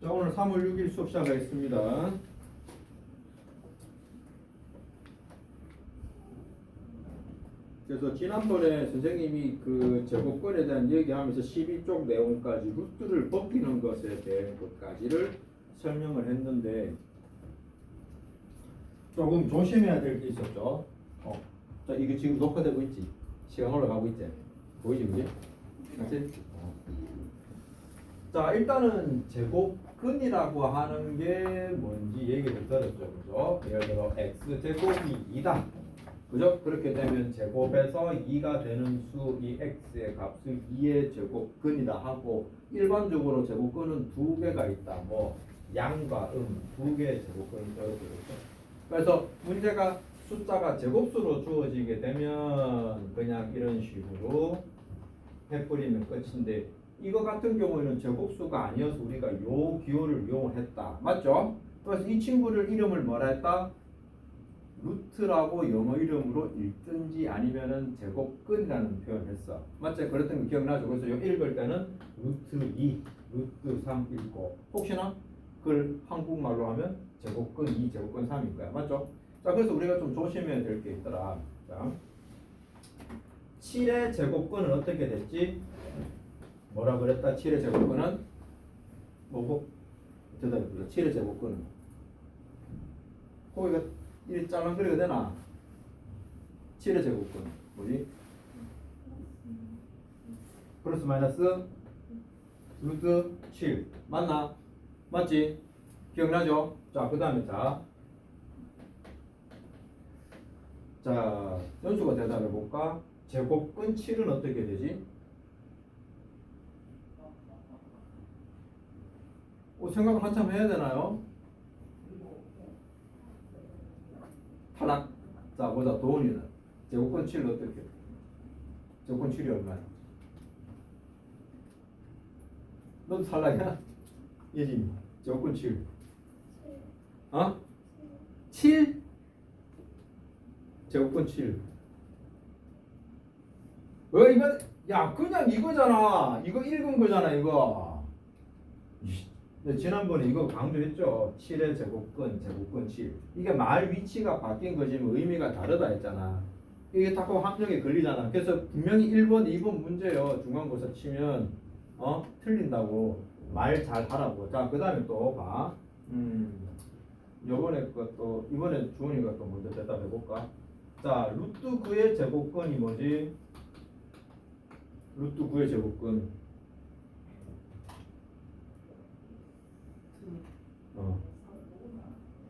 자, 오늘 3월 6일 수업 시작하겠습니다. 그래서 지난번에 선생님이 그 제곱권에 대한 얘기하면서 12쪽 내용까지 루트를 벗기는 것에 대한 것까지를 설명을 했는데 조금 조심해야 될 게 있었죠. 자, 이게 지금 녹화되고 있지? 시간 올라가고 있지? 보이지, 그지? 맞지? 자, 일단은 제곱근이라고 하는 게 뭔지 얘기를 들었죠, 그죠? 예를 들어 x 제곱이 2다, 그죠? 그렇게 되면 제곱에서 2가 되는 수, 이 x의 값을 2의 제곱근이다 하고, 일반적으로 제곱근은 두 개가 있다. 뭐 양과 두 개의 제곱근이 되어있죠. 그래서 문제가 숫자가 제곱수로 주어지게 되면 그냥 이런 식으로 해버리면 끝인데, 이거 같은 경우에는 제곱수가 아니어서 우리가 요 기호를 이용을 했다. 맞죠? 그래서 이 친구를 이름을 뭐라 했다? 루트라고 영어 이름으로 읽든지 아니면은 제곱근이라는 표현을 했어. 맞죠? 그랬던 거 기억나죠? 그래서 요 읽을 때는 루트 2, 루트 3 읽고, 혹시나 그걸 한국말로 하면 제곱근 2, 제곱근 3일 거야. 맞죠? 자, 그래서 우리가 좀 조심해야 될 게 있더라. 자, 7의 제곱근은 어떻게 됐지? 뭐라 그랬다? 7의 제곱근은 뭐고? 대답해보자. 7의 제곱근은 거기가 이 짤랑거리가 되나? 7의 제곱근 뭐지? 플러스 마이너스 루트 7 맞나? 맞지? 기억나죠? 자, 그 다음에 자, 연수가 대답해볼까? 제곱근 7은 어떻게 되지? 생각을 한참 해야 되나요? 탈락. 자, 보자. 도훈이는 제곱근 7은 어떻게? 제곱근 7이 얼마야? 너도 탈락이야? 예진이 제곱근 7 어? 7? 제곱근 7 이거 야 그냥 이거잖아. 이거 읽은 거잖아 이거. 네, 지난번에 이거 강조했죠. 7의 제곱근, 제곱근 7. 이게 말 위치가 바뀐 거지만 의미가 다르다 했잖아. 이게 자꾸 함정에 걸리잖아. 그래서 분명히 1번, 2번 문제요. 중간고사 치면 틀린다고 말 잘 하라고. 자, 그 다음에 또 봐. 요번에 것도 이번에 주원이가 또 먼저 대답해 볼까? 자, 루트 9의 제곱근이 뭐지? 루트 9의 제곱근.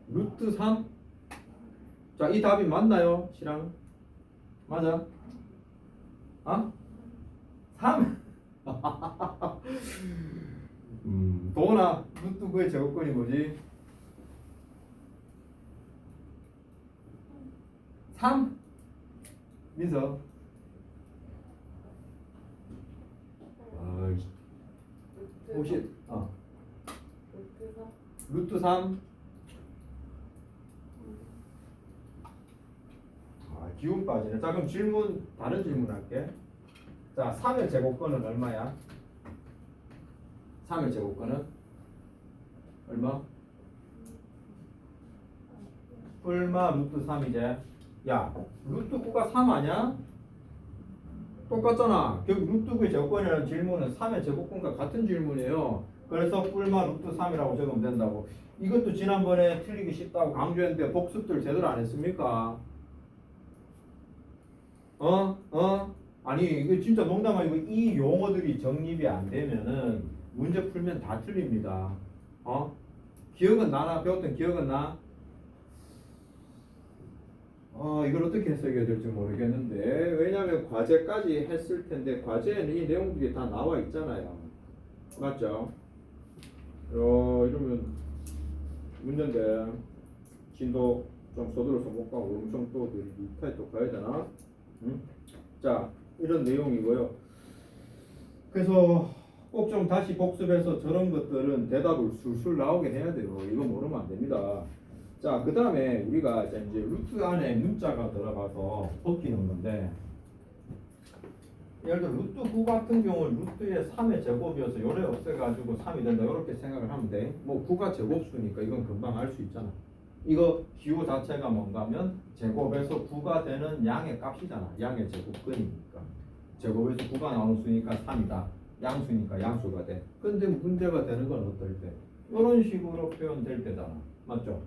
루트 3? 자, 이 답이 맞나요? 실랑? 맞아? 3? 도훈아, 루트 9의 제곱근이 뭐지? 3? 민서? 혹시 루트 3? 기운 빠지네. 자, 그럼 질문, 다른 질문 할게. 자, 3의 제곱근은 얼마야? 3의 제곱근은 얼마? 얼마 루트 3이제? 야, 루트 9가 3 아니야? 똑같잖아. 결국 루트 9의 제곱근이라는 질문은 3의 제곱근과 같은 질문이에요. 그래서 뿔마 루트 3이라고 적으면 된다고. 이것도 지난번에 틀리기 쉽다고 강조했는데 복습들 제대로 안 했습니까? 아니 이거 진짜 농담 아니고 이 용어들이 정립이 안 되면은 문제 풀면 다 틀립니다. 기억은 나나? 배웠던 기억은 나? 이걸 어떻게 해석해야 될지 모르겠는데, 왜냐하면 과제까지 했을 텐데 과제에는 이 내용들이 다 나와 있잖아요. 맞죠? 이러면 문제인데 진도 좀 서둘러서 못 가고 엄청 또 리타에 또 가야 되나? 응? 자, 이런 내용이고요. 그래서 꼭 좀 다시 복습해서 저런 것들은 대답을 술술 나오게 해야 돼요. 이거 모르면 안 됩니다. 자, 그 다음에 우리가 이제 루트 안에 문자가 들어가서 벗기는 건데, 예를 들어 루트 9 같은 경우는 루트의 3의 제곱이어서 요래 없애가지고 3이 된다 이렇게 생각을 하면 돼. 뭐 9가 제곱수니까 이건 금방 알 수 있잖아. 이거 기호 자체가 뭔가 하면 제곱에서 9가 되는 양의 값이잖아. 양의 제곱근이니까. 제곱에서 9가 나오는 수니까 3이다. 양수니까 양수가 돼. 근데 문제가 되는 건 어떨 때? 이런 식으로 표현될 때잖아. 맞죠?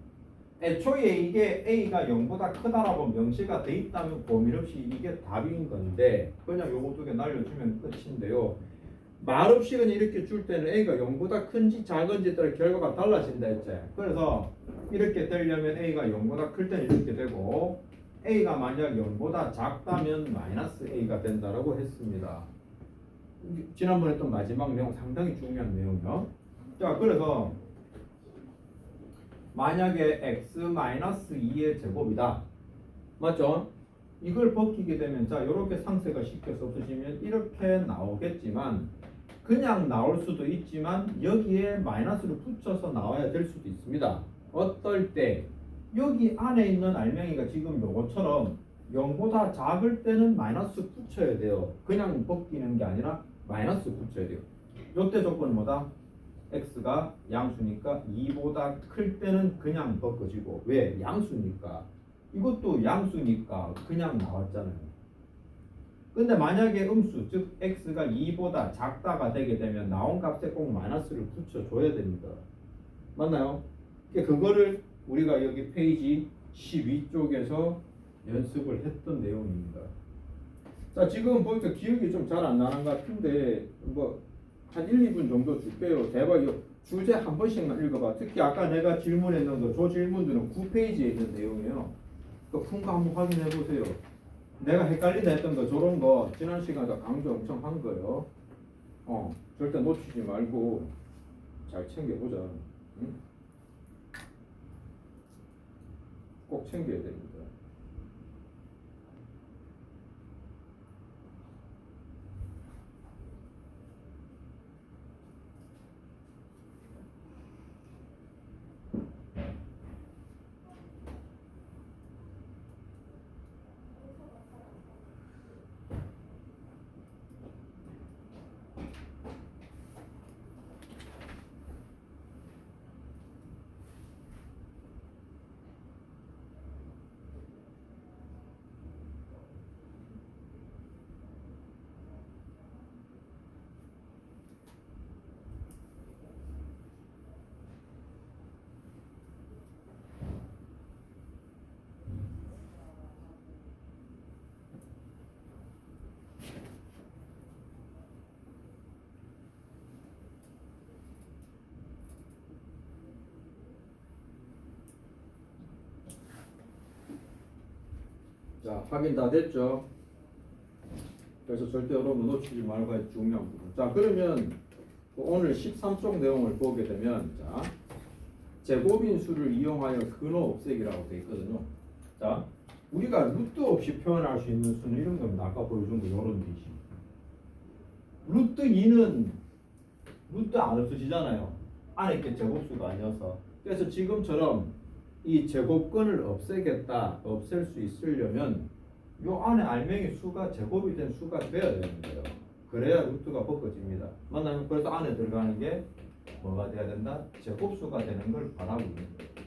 애초에 이게 A가 0보다 크다라고 명시가 돼 있다면 고민 없이 이게 답인 건데 그냥 요거 두 개 날려주면 끝인데요. 말없이 그냥 이렇게 줄 때는 A가 0보다 큰지 작은지 따라 결과가 달라진다 했지. 그래서 이렇게 되려면 A가 0보다 클 때는 이렇게 되고 A가 만약 0보다 작다면 마이너스 A가 된다라고 했습니다. 지난번에 했던 마지막 내용 상당히 중요한 내용이요. 자, 그래서 만약에 x-2의 제곱이다. 맞죠? 이걸 벗기게 되면 자 이렇게 상세가 시켜서 없으시면 이렇게 나오겠지만 그냥 나올 수도 있지만 여기에 마이너스를 붙여서 나와야 될 수도 있습니다. 어떨 때 여기 안에 있는 알맹이가 지금 요것처럼 0보다 작을 때는 마이너스 붙여야 돼요. 그냥 벗기는 게 아니라 마이너스 붙여야 돼요. 요때 조건은 뭐다? x가 양수니까 2보다 클 때는 그냥 벗겨지고 왜? 양수니까 이것도 양수니까 그냥 나왔잖아요. 근데 만약에 음수 즉 x가 2보다 작다가 되게 되면 나온 값에 꼭 마이너스를 붙여줘야 됩니다. 맞나요? 그거를 우리가 여기 페이지 12쪽에서 연습을 했던 내용입니다. 자, 지금 보니까 기억이 좀 잘 안 나는 것 같은데 뭐 한 1, 2분 정도 줄게요. 대박 이거 주제 한 번씩만 읽어봐. 특히 아까 내가 질문했는 거, 저 질문들은 9페이지에 있는 내용이에요. 큰 거 한번 확인해 보세요. 내가 헷갈린다 했던 거 저런 거 지난 시간에 강조 엄청 한 거예요. 절대 놓치지 말고 잘 챙겨보자. 응? 꼭 챙겨야 됩니다. 자, 확인 다 됐죠? 그래서 절대 여러분 놓치지 말고 할 중요한 부분. 자, 그러면 오늘 13쪽 내용을 보게 되면 자, 제곱인수를 이용하여 근호 없애기라고 되어 있거든요. 자, 우리가 루트 없이 표현할 수 있는 수는 이런 겁니다. 아까 보여준 거 이런 뜻이. 루트 2는 루트 안 없어지잖아요. 안에 게 제곱수가 아니어서. 그래서 지금처럼 이 제곱근을 없애겠다, 없앨 수 있으려면 요 안에 알맹이 수가 제곱이 된 수가 돼야 되는 거예요. 그래야 루트가 벗겨집니다. 맞나요? 그래서 안에 들어가는 게 뭐가 돼야 된다? 제곱수가 되는 걸 바라고 있는 거예요.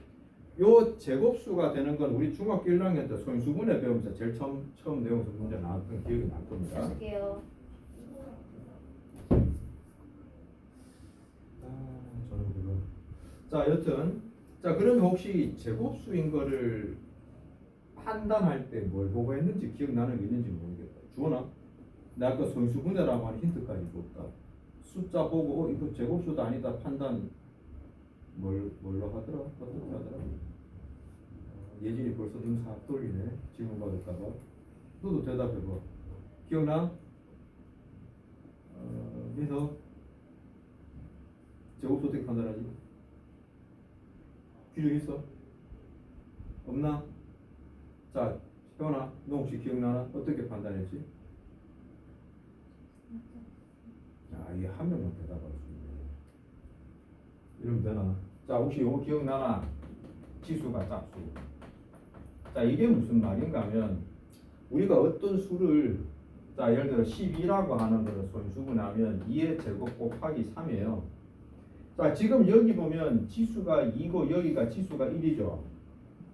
요 제곱수가 되는 건 우리 중학교 1학년 때 소인수분해 배우면서 제일 처음 내용에서 문제 나왔던 기억이 날 겁니다. 할게요. 저는 그거. 자, 여튼 자, 그러면 혹시 제곱수인 거를 판단할 때 뭘 보고 했는지 기억나는 게 있는지 모르겠다. 주원아, 내가 아까 소인수분해라고 하는 힌트까지 줬다. 숫자 보고 이거 제곱수도 아니다 판단 뭘로 하더라? 어떻게 하더라? 예진이 벌써 눈 싹 돌리네. 질문 받을까봐. 너도 대답해봐. 기억나? 그래서 제곱수 어떻게 판단하지? 규정 있어? 없나? 자, 혜원아, 너 혹시 기억나나? 어떻게 판단했지? 자, 이게 한 명만 대답할 수 있네. 이러면 되나? 자, 혹시 이거 기억나나? 지수가 짝수. 자, 이게 무슨 말인가 하면 우리가 어떤 수를 자, 예를 들어 12라고 하는 거를 소인수분해하면 2의 제곱 곱하기 3이에요. 자, 지금 여기 보면 지수가 2고 여기가 지수가 1이죠.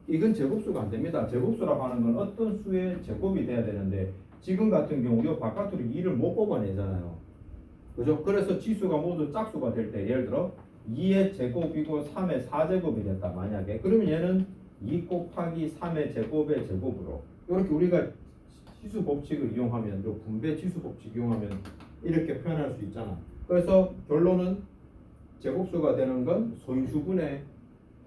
이건 제곱수가 안 됩니다. 제곱수라고 하는 건 어떤 수의 제곱이 돼야 되는데 지금 같은 경우 이 바깥으로 2를 못 뽑아내잖아요. 그죠? 그래서 지수가 모두 짝수가 될 때 예를 들어 2의 제곱이고 3의 4제곱이 됐다 만약에 그러면 얘는 2 곱하기 3의 제곱의 제곱으로 이렇게 우리가 치수 법칙을 이용하면 요 분배 치수 법칙 이용하면 이렇게 표현할 수 있잖아. 그래서 결론은 제곱수가 되는 건 소인수분해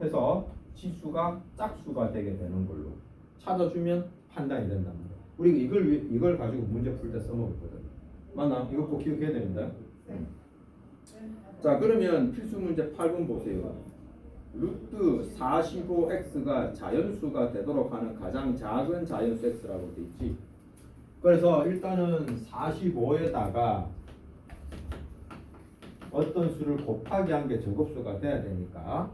해서 치수가 짝수가 되게 되는 걸로 찾아주면 판단이 된단 말이야. 우리가 이걸 가지고 문제 풀 때 써먹었거든. 맞나? 이거 꼭 기억해야 됩니다. 자, 그러면 필수 문제 8번 보세요. 루트 45x가 자연수가 되도록 하는 가장 작은 자연수 x라고 돼 있지. 그래서 일단은 45에다가 어떤 수를 곱하기 한 게 제곱수가 돼야 되니까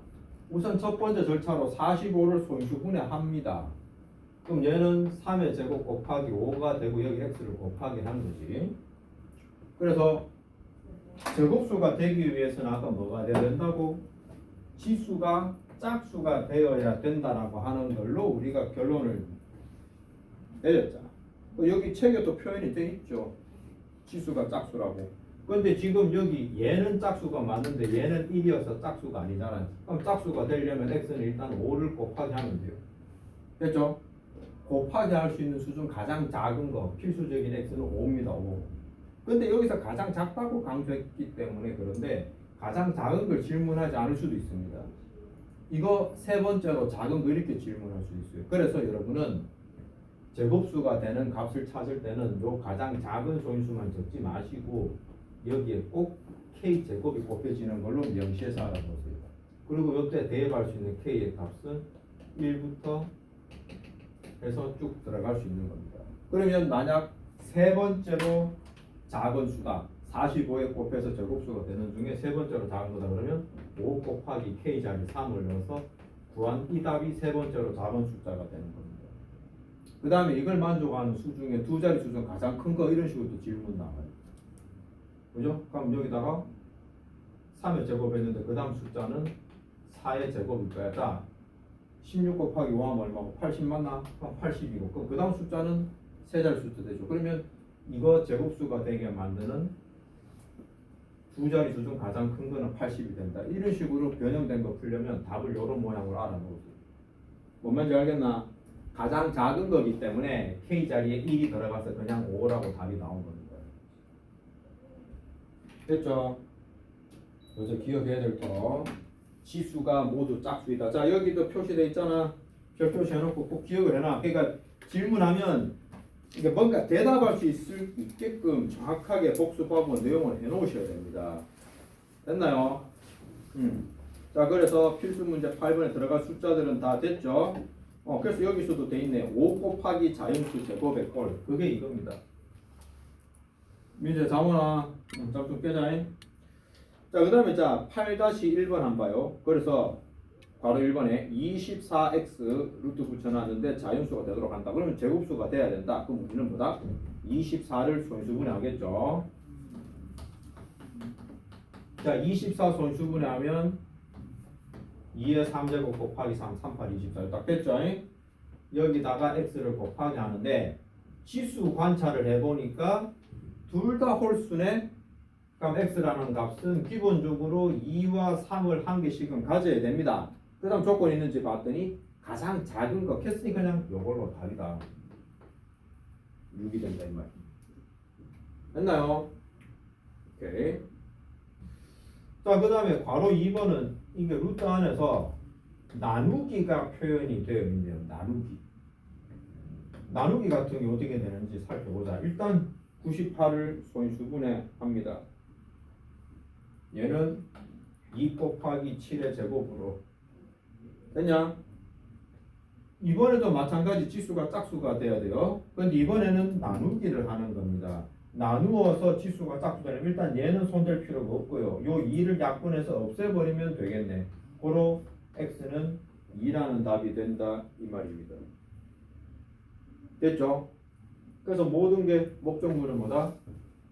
우선 첫 번째 절차로 45를 소인수분해합니다. 그럼 얘는 3의 제곱 곱하기 5가 되고 여기 x를 곱하기 한 거지. 그래서 제곱수가 되기 위해서는 아까 뭐가 돼야 된다고? 지수가 짝수가 되어야 된다라고 하는 걸로 우리가 결론을 내렸잖아. 여기 책에도 표현이 돼 있죠. 지수가 짝수라고. 근데 지금 여기 얘는 짝수가 맞는데 얘는 1이어서 짝수가 아니잖아. 그럼 짝수가 되려면 x는 일단 5를 곱하기 하면 돼요. 됐죠? 곱하기 할 수 있는 수 중 가장 작은 거 필수적인 x는 5입니다. 5. 근데 여기서 가장 작다고 강조했기 때문에 그런데 가장 작은 걸 질문하지 않을 수도 있습니다. 이거 세 번째로 작은 거 이렇게 질문할 수 있어요. 그래서 여러분은 제곱수가 되는 값을 찾을 때는 요 가장 작은 소인수만 적지 마시고 여기에 꼭 k제곱이 곱해지는 걸로 명시해서 알아보세요. 그리고 이때 대입할 수 있는 k의 값은 1부터 해서 쭉 들어갈 수 있는 겁니다. 그러면 만약 세 번째로 작은 수다 45에 곱해서 제곱수가 되는 중에 세 번째로 작은 거다 그러면 5 곱하기 k 자리 3을 넣어서 구한 이 답이 세 번째로 작은 숫자가 되는 겁니다. 그 다음에 이걸 만족하는 수 중에 두 자리 수 중 가장 큰 거 이런 식으로 또 질문 나와요. 그죠? 그럼 여기다가 3의 제곱했는데 그 다음 숫자는 4의 제곱일 거야. 자, 16 곱하기 5 하면 얼마고? 80 맞나? 그럼 80이고 그럼 그 다음 숫자는 세 자리 숫자 되죠. 그러면 이거 제곱수가 되게 만드는 두 자리 수 중 가장 큰 거는 80이 된다. 이런 식으로 변형된 거 풀려면 답을 이런 모양으로 알아놓으세요. 뭔 말인지 알겠나? 가장 작은 거기 때문에 k 자리에 1이 들어가서 그냥 5라고 답이 나온 겁니다. 됐죠? 그래서 기억해야 될 거 지수가 모두 짝수이다. 자, 여기도 표시되어 있잖아. 별 표시해놓고 꼭 기억을 해놔. 그러니까 질문하면 이게 뭔가 대답할 수 있게끔 정확하게 복습하고 내용을 해놓으셔야 됩니다. 됐나요? 자, 그래서 필수 문제 8번에 들어갈 숫자들은 다 됐죠? 그래서 여기서도 돼 있네. 5 곱하기 자연수 제곱의 꼴. 그게 이겁니다. 민재 자문아, 좀 깨자잉. 자, 그 다음에 자 8-1번 한번 봐요. 그래서 바로 1번에 24x 루트 붙여놨는데 자연수가 되도록 한다. 그러면 제곱수가 돼야 된다. 그럼 우리는 뭐다? 24를 소인수분해하겠죠. 자, 24 소인수분해하면 2의 3제곱 곱하기 3, 38, 24 딱 됐죠? 여기다가 x를 곱하기 하는데 지수 관찰을 해보니까 둘 다 홀수네. 그럼 x라는 값은 기본적으로 2와 3을 한 개씩은 가져야 됩니다. 그 다음 조건 있는지 봤더니 가장 작은 거 했으니 그냥 요걸로 답이다. 6이 된다 이 말. 됐나요? 오케이. 자, 그 다음에 괄호 2번은 이게 루트 안에서 나누기가 표현이 되어 있네요. 나누기 같은 게 어떻게 되는지 살펴보자. 일단 98을 소인수분해합니다. 얘는 2 곱하기 7의 제곱으로 됐냐? 이번에도 마찬가지 지수가 짝수가 돼야 돼요. 그런데 이번에는 나누기를 하는 겁니다. 나누어서 지수가 짝수가 되면 일단 얘는 손댈 필요가 없고요. 요 2를 약분해서 없애버리면 되겠네. 고로 x는 2라는 답이 된다 이 말입니다. 됐죠? 그래서 모든 게 목적물은 뭐다?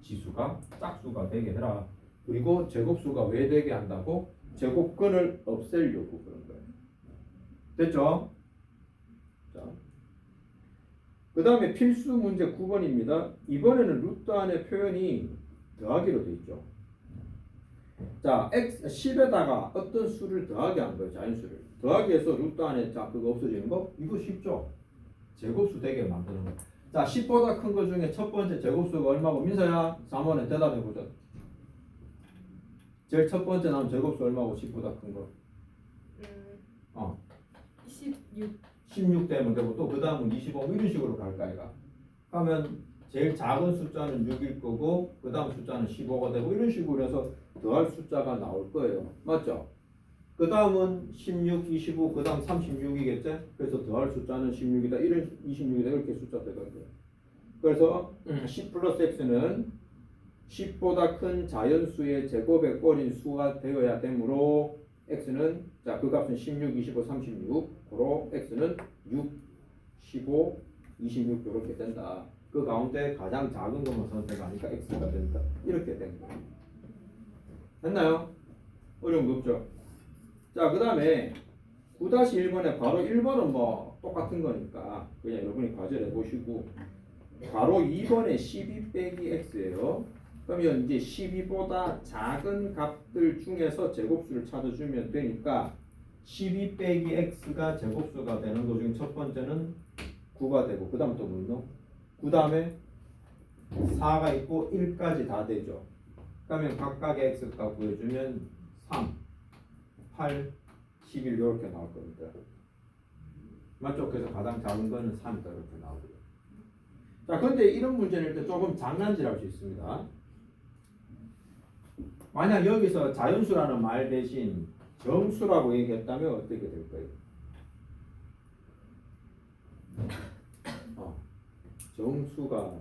지수가 짝수가 되게 해라. 그리고 제곱수가 왜 되게 한다고? 제곱근을 없애려고 그런 거예요. 됐죠? 자, 그 다음에 필수 문제 9번입니다. 이번에는 루트 안에 표현이 더하기로 돼 있죠. 자, x 10에다가 어떤 수를 더하게 한 거예요. 자연수를 더하기해서 루트 안에 자 그거 없어지는 거 이거 쉽죠. 제곱수 되게 만드는 거. 자, 10보다 큰 거 중에 첫 번째 제곱수가 얼마고? 민서야 3번에 대답해 보자. 제일 첫 번째 나온 제곱수 얼마고? 10보다 큰 거. 16. 16 되면 되고 또 그 다음은 25 이런 식으로 갈까 이가. 하면 제일 작은 숫자는 6일 거고 그 다음 숫자는 15가 되고 이런 식으로 해서 더할 숫자가 나올 거예요. 맞죠? 그 다음은 16, 25, 그 다음 36이겠지? 그래서 더할 숫자는 16이다, 이런 26이다 이렇게 숫자 되거든요. 그래서 10 플러스 x는 10보다 큰 자연수의 제곱에 꼴인 수가 되어야 되므로 x는 자 그 값은 16, 25, 36 고로 x는 6, 15, 26 이렇게 된다. 그 가운데 가장 작은 것만 선택하니까 x가 된다. 이렇게 된 거예요. 됐나요? 어려운 거 없죠? 자, 그 다음에 9-1번에 바로 1번은 뭐 똑같은 거니까 그냥 여러분이 과제를 해보시고 바로 2번에 12 빼기 x예요. 그러면 이제 12보다 작은 값들 중에서 제곱수를 찾아주면 되니까 12 빼기 x가 제곱수가 되는 거 중에 첫 번째는 9가 되고 그 다음 또 뭐 있노? 그 다음에 4가 있고 1까지 다 되죠. 그러면 각각의 x값 구해주면 3, 8, 11 이렇게 나올 겁니다. 맞죠? 그래서 가장 작은 거는 3이다 이렇게 나오고요. 자, 근데 이런 문제는 때 조금 장난질할 수 있습니다. 만약 여기서 자연수라는 말 대신 정수라고 얘기했다면 어떻게 될까요? 정수가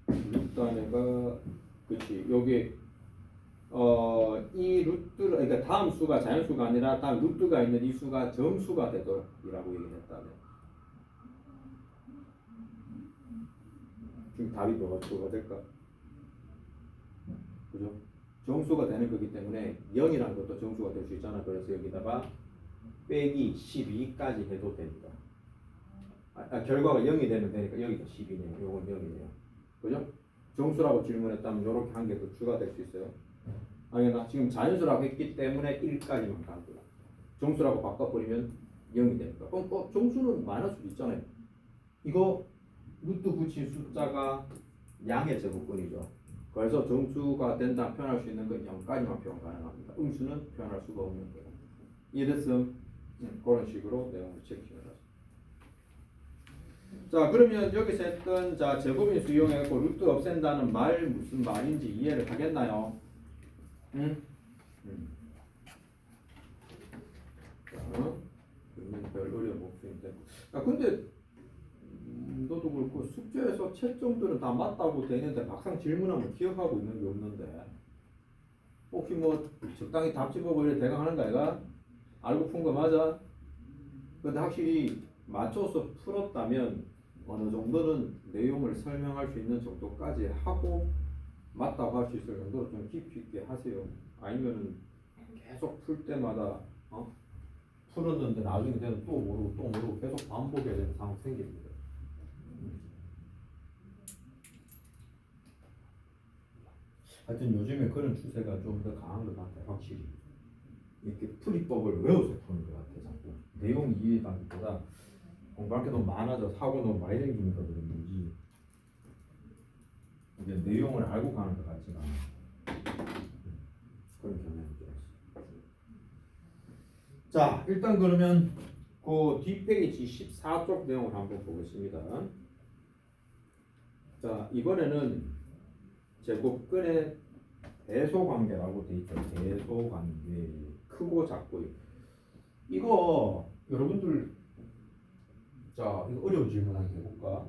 루트 안에가 그치 여기 이 루트를 그러니까 다음 수가 자연수가 아니라 다음 루트가 있는 이 수가 정수가 되도록이라고 얘기했다면 지금 답이 뭐가 될까? 그죠? 정수가 되는 거기 때문에 0이라는 것도 정수가 될 수 있잖아. 그래서 여기다가 빼기 12까지 해도 됩니다. 결과가 0이 되면 되니까 여기가 10이네요. 요건 0이네요. 그죠? 정수라고 질문했다면 이렇게 한 개 더 추가될 수 있어요. 아니나 지금 자연수라고 했기 때문에 1까지만 간 거야. 정수라고 바꿔버리면 0이 됩니다. 그럼 정수는 많을 수도 있잖아요. 이거 루트 붙인 숫자가 양의 제곱근이죠. 그래서 정수가 된다 표현할 수 있는 건 0까지만 표현 가능합니다. 음수는 표현할 수가 없는 거예요. 이해됐음? 그런 식으로 내용을 체크해 놨습니다. 자, 그러면 여기서 했던 자 제곱인수 이용해서 루트 없앤다는 말 무슨 말인지 이해를 하겠나요? 응? 자, 그러면 별 어려움 없으니까. 근데 너도 그렇고 숙제에서 채점들은 다 맞다고 되는데 막상 질문하면 기억하고 있는 게 없는데 혹시 뭐 적당히 답 집어보려 대강 하는 거 아이가? 알고 푼 거 맞아? 근데 확실히 맞춰서 풀었다면 어느 정도는 내용을 설명할 수 있는 정도까지 하고 맞다고 할 수 있을 정도로 좀 깊이 있게 하세요. 아니면은 계속 풀 때마다 풀었는데 나중에 되면 또 모르고 계속 반복해야 되는 상황 생깁니다. 하여튼 요즘에 그런 추세가 좀 더 강한 것 같아요. 확실히 이렇게 풀이법을 외워서 푸는 것 같아요. 자꾸 내용 이해하기보다 공부할 게 너무 많아져서 하고 너무 많이 생기니까 그런지 이게 내용을 알고 가는 것 같지가 않아요. 그런 경향이 좀 있어요. 자, 일단 그러면 그 뒷페이지 14쪽 내용을 한번 보겠습니다. 자, 이번에는 제곱근의 대소관계라고 돼 있죠. 대소관계 크고 작고 이거 여러분들 자 이거 어려운 질문 한번 해볼까?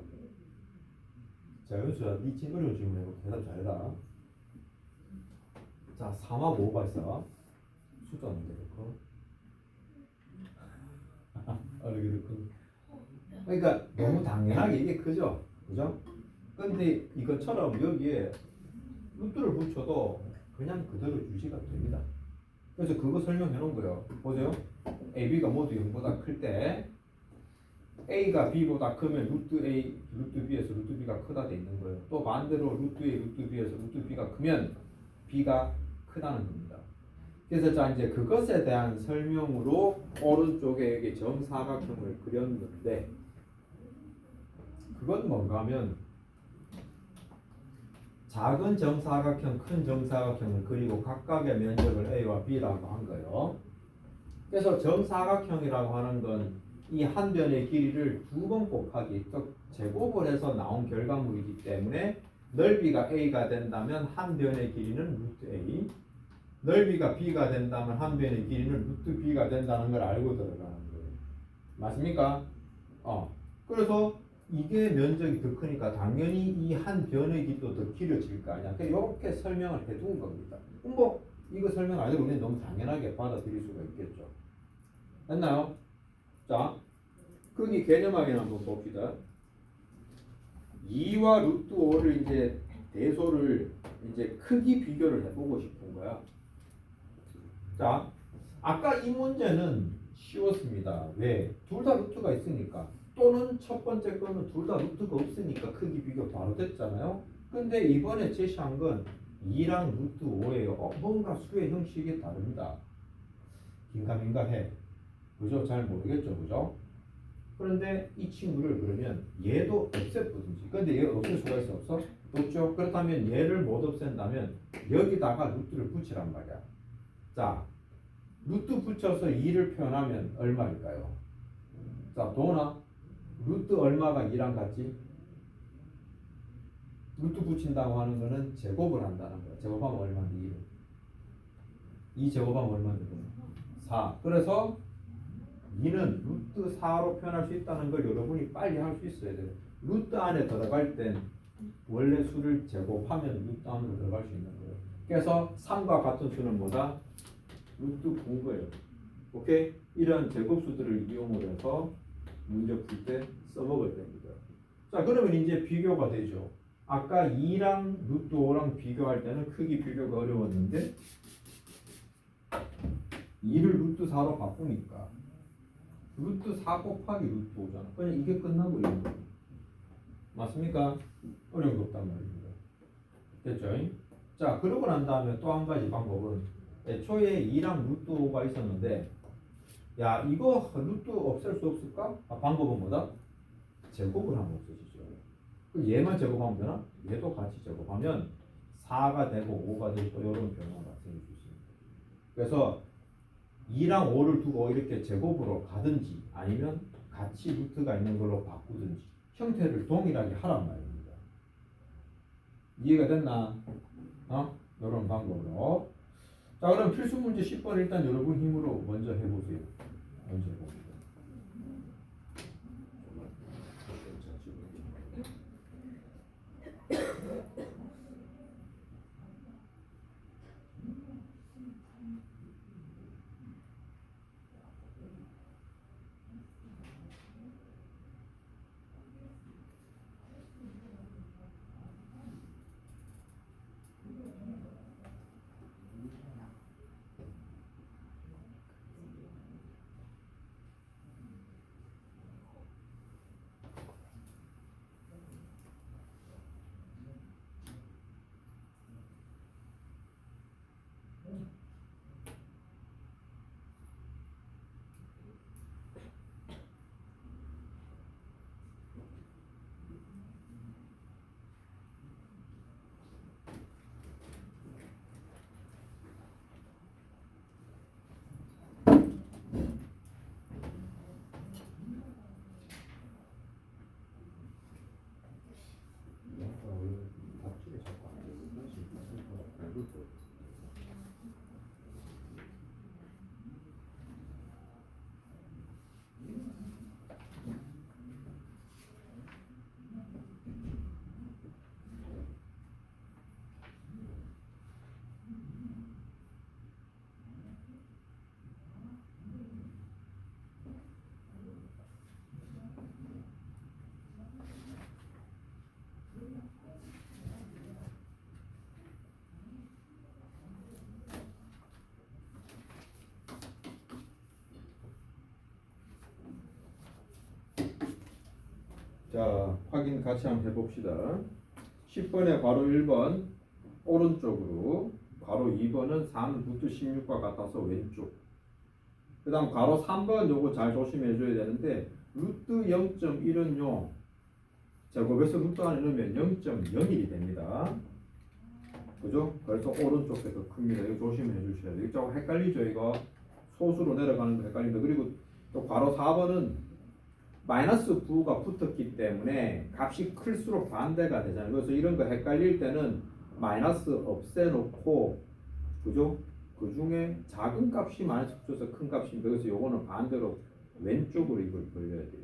자 연수야 니친 어려운 질문 해볼까? 대답 잘해라. 자 3하고 5가 있어. 숫자 문제 그렇고 어렵게 듣고 그러니까 너무 당연하게 이게 크죠? 그죠? 근데 이것처럼 여기에 루트를 붙여도 그냥 그대로 유지가 됩니다. 그래서 그거 설명해 놓은 거예요. 보세요. A, B가 모두 0보다 클 때 A가 B보다 크면 루트 A, 루트 B에서 루트 B가 크다 돼 있는 거예요. 또 반대로 루트 A, 루트 B에서 루트 B가 크면 B가 크다는 겁니다. 그래서 자 이제 그것에 대한 설명으로 오른쪽에 여기 정사각형을 그렸는데 그건 뭔가 하면 작은 정사각형, 큰 정사각형을 그리고 각각의 면적을 A와 B라고 한 거예요. 그래서 정사각형이라고 하는 건 이 한 변의 길이를 두 번 곱하기, 즉 제곱을 해서 나온 결과물이기 때문에 넓이가 A가 된다면 한 변의 길이는 루트 A, 넓이가 B가 된다면 한 변의 길이는 루트 B가 된다는 걸 알고 들어가는 거예요. 맞습니까? 그래서 이게 면적이 더 크니까 당연히 이 한 변의 길이도 더 길어질 거 아니야. 이렇게 설명을 해둔 겁니다. 뭐 이거 설명 안 해도 우리는 너무 당연하게 받아들일 수가 있겠죠. 됐나요? 자, 크기 개념하기는 한번 봅시다. 2와 루트 5를 이제 대소를 이제 크기 비교를 해보고 싶은 거야. 자, 아까 이 문제는 쉬웠습니다. 왜? 둘 다 루트가 있으니까. 또는 첫 번째 거는 둘 다 루트가 없으니까 크기 비교 바로 됐잖아요. 근데 이번에 제시한 건 2랑 루트 5예요. 뭔가 수의 형식이 다릅니다. 긴가민가 해. 그죠? 잘 모르겠죠, 그죠? 그런데 이 친구를 그러면 얘도 없애보든지. 근데 얘가 없앨 수가 있어, 없어? 없죠? 그렇다면 얘를 못 없앤다면 여기다가 루트를 붙이란 말이야. 자, 루트 붙여서 2를 표현하면 얼마일까요? 자, 도훈아, 루트 얼마가 2랑 같지? 루트 붙인다고 하는 거는 제곱을 한다는 거야. 제곱하면 얼마인데 2를? 2 제곱하면 얼마인데? 4. 그래서 2는 루트 4로 표현할 수 있다는 걸 여러분이 빨리 할 수 있어야 돼요. 루트 안에 들어갈 땐 원래 수를 제곱하면 루트 안으로 들어갈 수 있는 거예요. 그래서 3과 같은 수는 뭐다? 루트 9인 거예요. 오케이? 이런 제곱수들을 이용을 해서 문제 풀 때 써먹어야 됩니다. 자, 그러면 이제 비교가 되죠. 아까 2랑 루트 5랑 비교할 때는 크기 비교가 어려웠는데 2를 루트 4로 바꾸니까 루트 4 곱하기 루트 5잖아. 그냥 이게 끝나버리는 거예요. 맞습니까? 어려운 거 없단 말입니다. 됐죠? 자, 그러고 난 다음에 또 한 가지 방법은 애초에 2랑 루트 5가 있었는데 야, 이거 루트 없앨 수 없을까? 방법은 뭐다? 제곱을 하면 없어지죠. 얘만 제곱하면 되나? 얘도 같이 제곱하면 4가 되고 5가 되고 이런 변화가 생길 수 있습니다. 그래서 2랑 5를 두고 이렇게 제곱으로 가든지 아니면 같이 루트가 있는 걸로 바꾸든지 형태를 동일하게 하란 말입니다. 이해가 됐나? 이런 방법으로. 자, 그럼 필수 문제 10번 일단 여러분 힘으로 먼저 해보세요. 먼저 해봅니다. 자, 확인 같이 한번 해봅시다. 10번에 괄호 1번 오른쪽으로, 괄호 2번은 3 루트 16과 같아서 왼쪽. 그 다음 괄호 3번 요거 잘 조심해 줘야 되는데 루트 0.1은요 제곱에서 루트 안에 넣으면 0.01이 됩니다. 그죠? 그래서 오른쪽에 더 큽니다. 이거 조심해 주셔야 돼요. 이거 조금 헷갈리죠 이거. 소수로 내려가는 거 헷갈립니다. 그리고 또 괄호 4번은 마이너스 9가 붙었기 때문에 값이 클수록 반대가 되잖아요. 그래서 이런 거 헷갈릴 때는 마이너스 없애놓고, 그죠? 그 중에 작은 값이 마이너스 붙어서 큰 값입니다. 그래서 요거는 반대로 왼쪽으로 이걸 벌려야 돼요.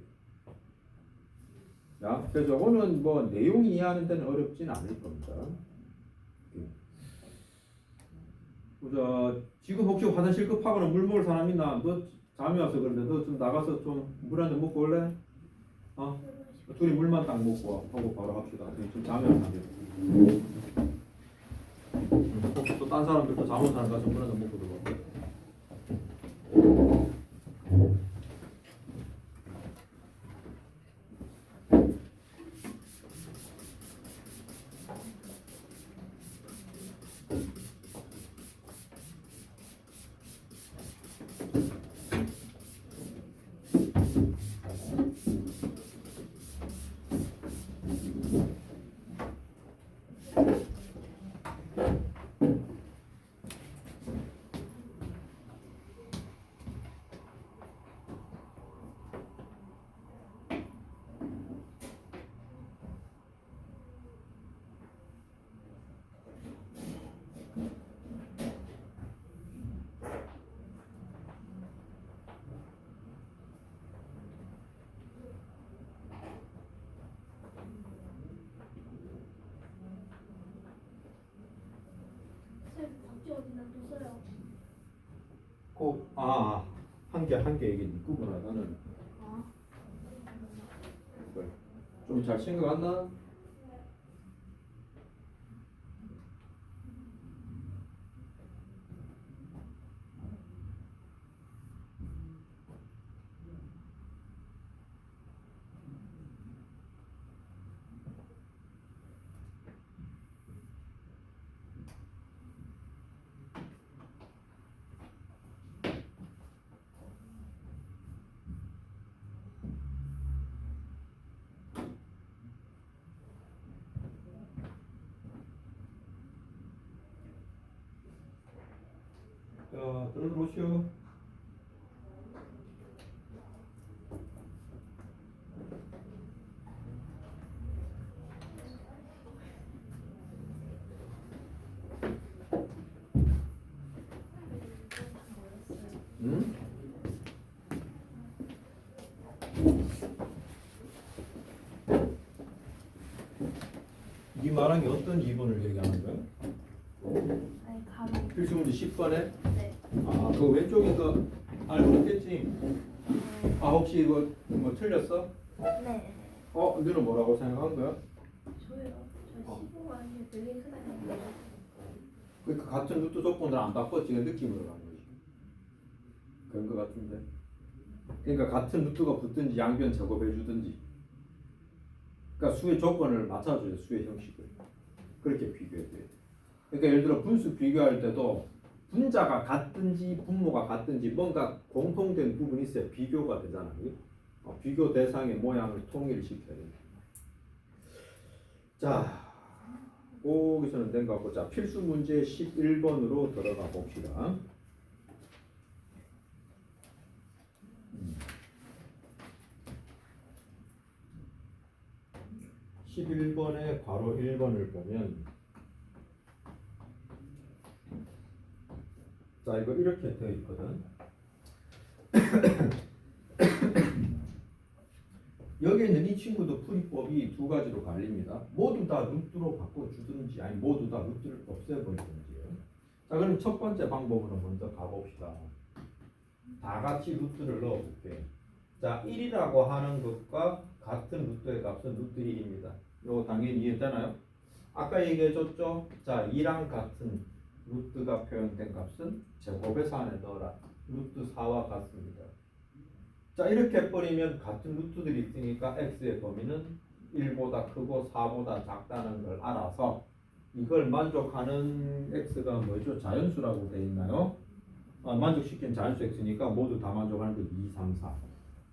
자, 그래서 요거는 뭐 내용이 이해하는 데는 어렵진 않을 겁니다. 보자. 지금 혹시 화장실 급하거나 물 먹을 사람 있나? 너 잠이 와서 그런데 너 좀 나가서 좀 물 한 잔 먹고 올래? 어? 둘이 물만 딱 먹고 하고 바로 합시다. 지금 잠이 와서 안 돼. 혹시 또 딴 사람들 또 잠 온 사람 가서 물 한 잔 먹고 들어가. 한 개 얘기 있구나. 나는 좀 잘 생각났나? 자, 들어보시오. 응? 이 말한 게 어떤 2번을 얘기하는 거야? 아니 가로. 필수 문제 10번에? 네. 아, 그 왼쪽인 거 알고 있겠지? 아, 혹시 이거 뭐 틀렸어? 네. 너는 뭐라고 생각한 거야? 저요. 저 15가 아니라 되게 크다니까. 그러니까 같은 루트 조건을 안 바꿔 지금 느낌으로 가는 거지. 그런 거 같은데. 그러니까 같은 루트가 붙든지 양변 작업해 주든지. 그러니까 수의 조건을 맞춰줘요. 수의 형식을. 그렇게 비교해야 돼요. 그러니까 예를 들어 분수 비교할 때도 분자가 같든지 분모가 같든지 뭔가 공통된 부분이 있어야 비교가 되잖아요. 비교 대상의 모양을 통일시켜야 돼요. 자, 거기서는 된 것 같고, 자, 필수 문제 11번으로 들어가 봅시다. 11번의 괄호 1번을 보면, 자, 이거 이렇게 되어 있거든. 여기 있는 이 친구도 풀이법이 두 가지로 갈립니다. 모두 다 루트로 바꿔주든지, 아니 모두 다 루트를 없애버리든지요. 자, 그럼 첫 번째 방법으로 먼저 가봅시다. 다 같이 루트를 넣어볼게. 자, 1이라고 하는 것과 같은 루트의 값은 루트 1입니다. 이거 당연히 이해되나요? 아까 얘기해줬죠? 자, 2랑 같은 루트가 표현된 값은 제곱에서 안에 넣어라. 루트 4와 같습니다. 자 이렇게 해버리면 같은 루트들이 있으니까 x의 범위는 1보다 크고 4보다 작다는 걸 알아서 이걸 만족하는 x가 뭐죠? 자연수라고 되어 있나요? 만족시킨 자연수 x니까 모두 다 만족하는 거 2, 3, 4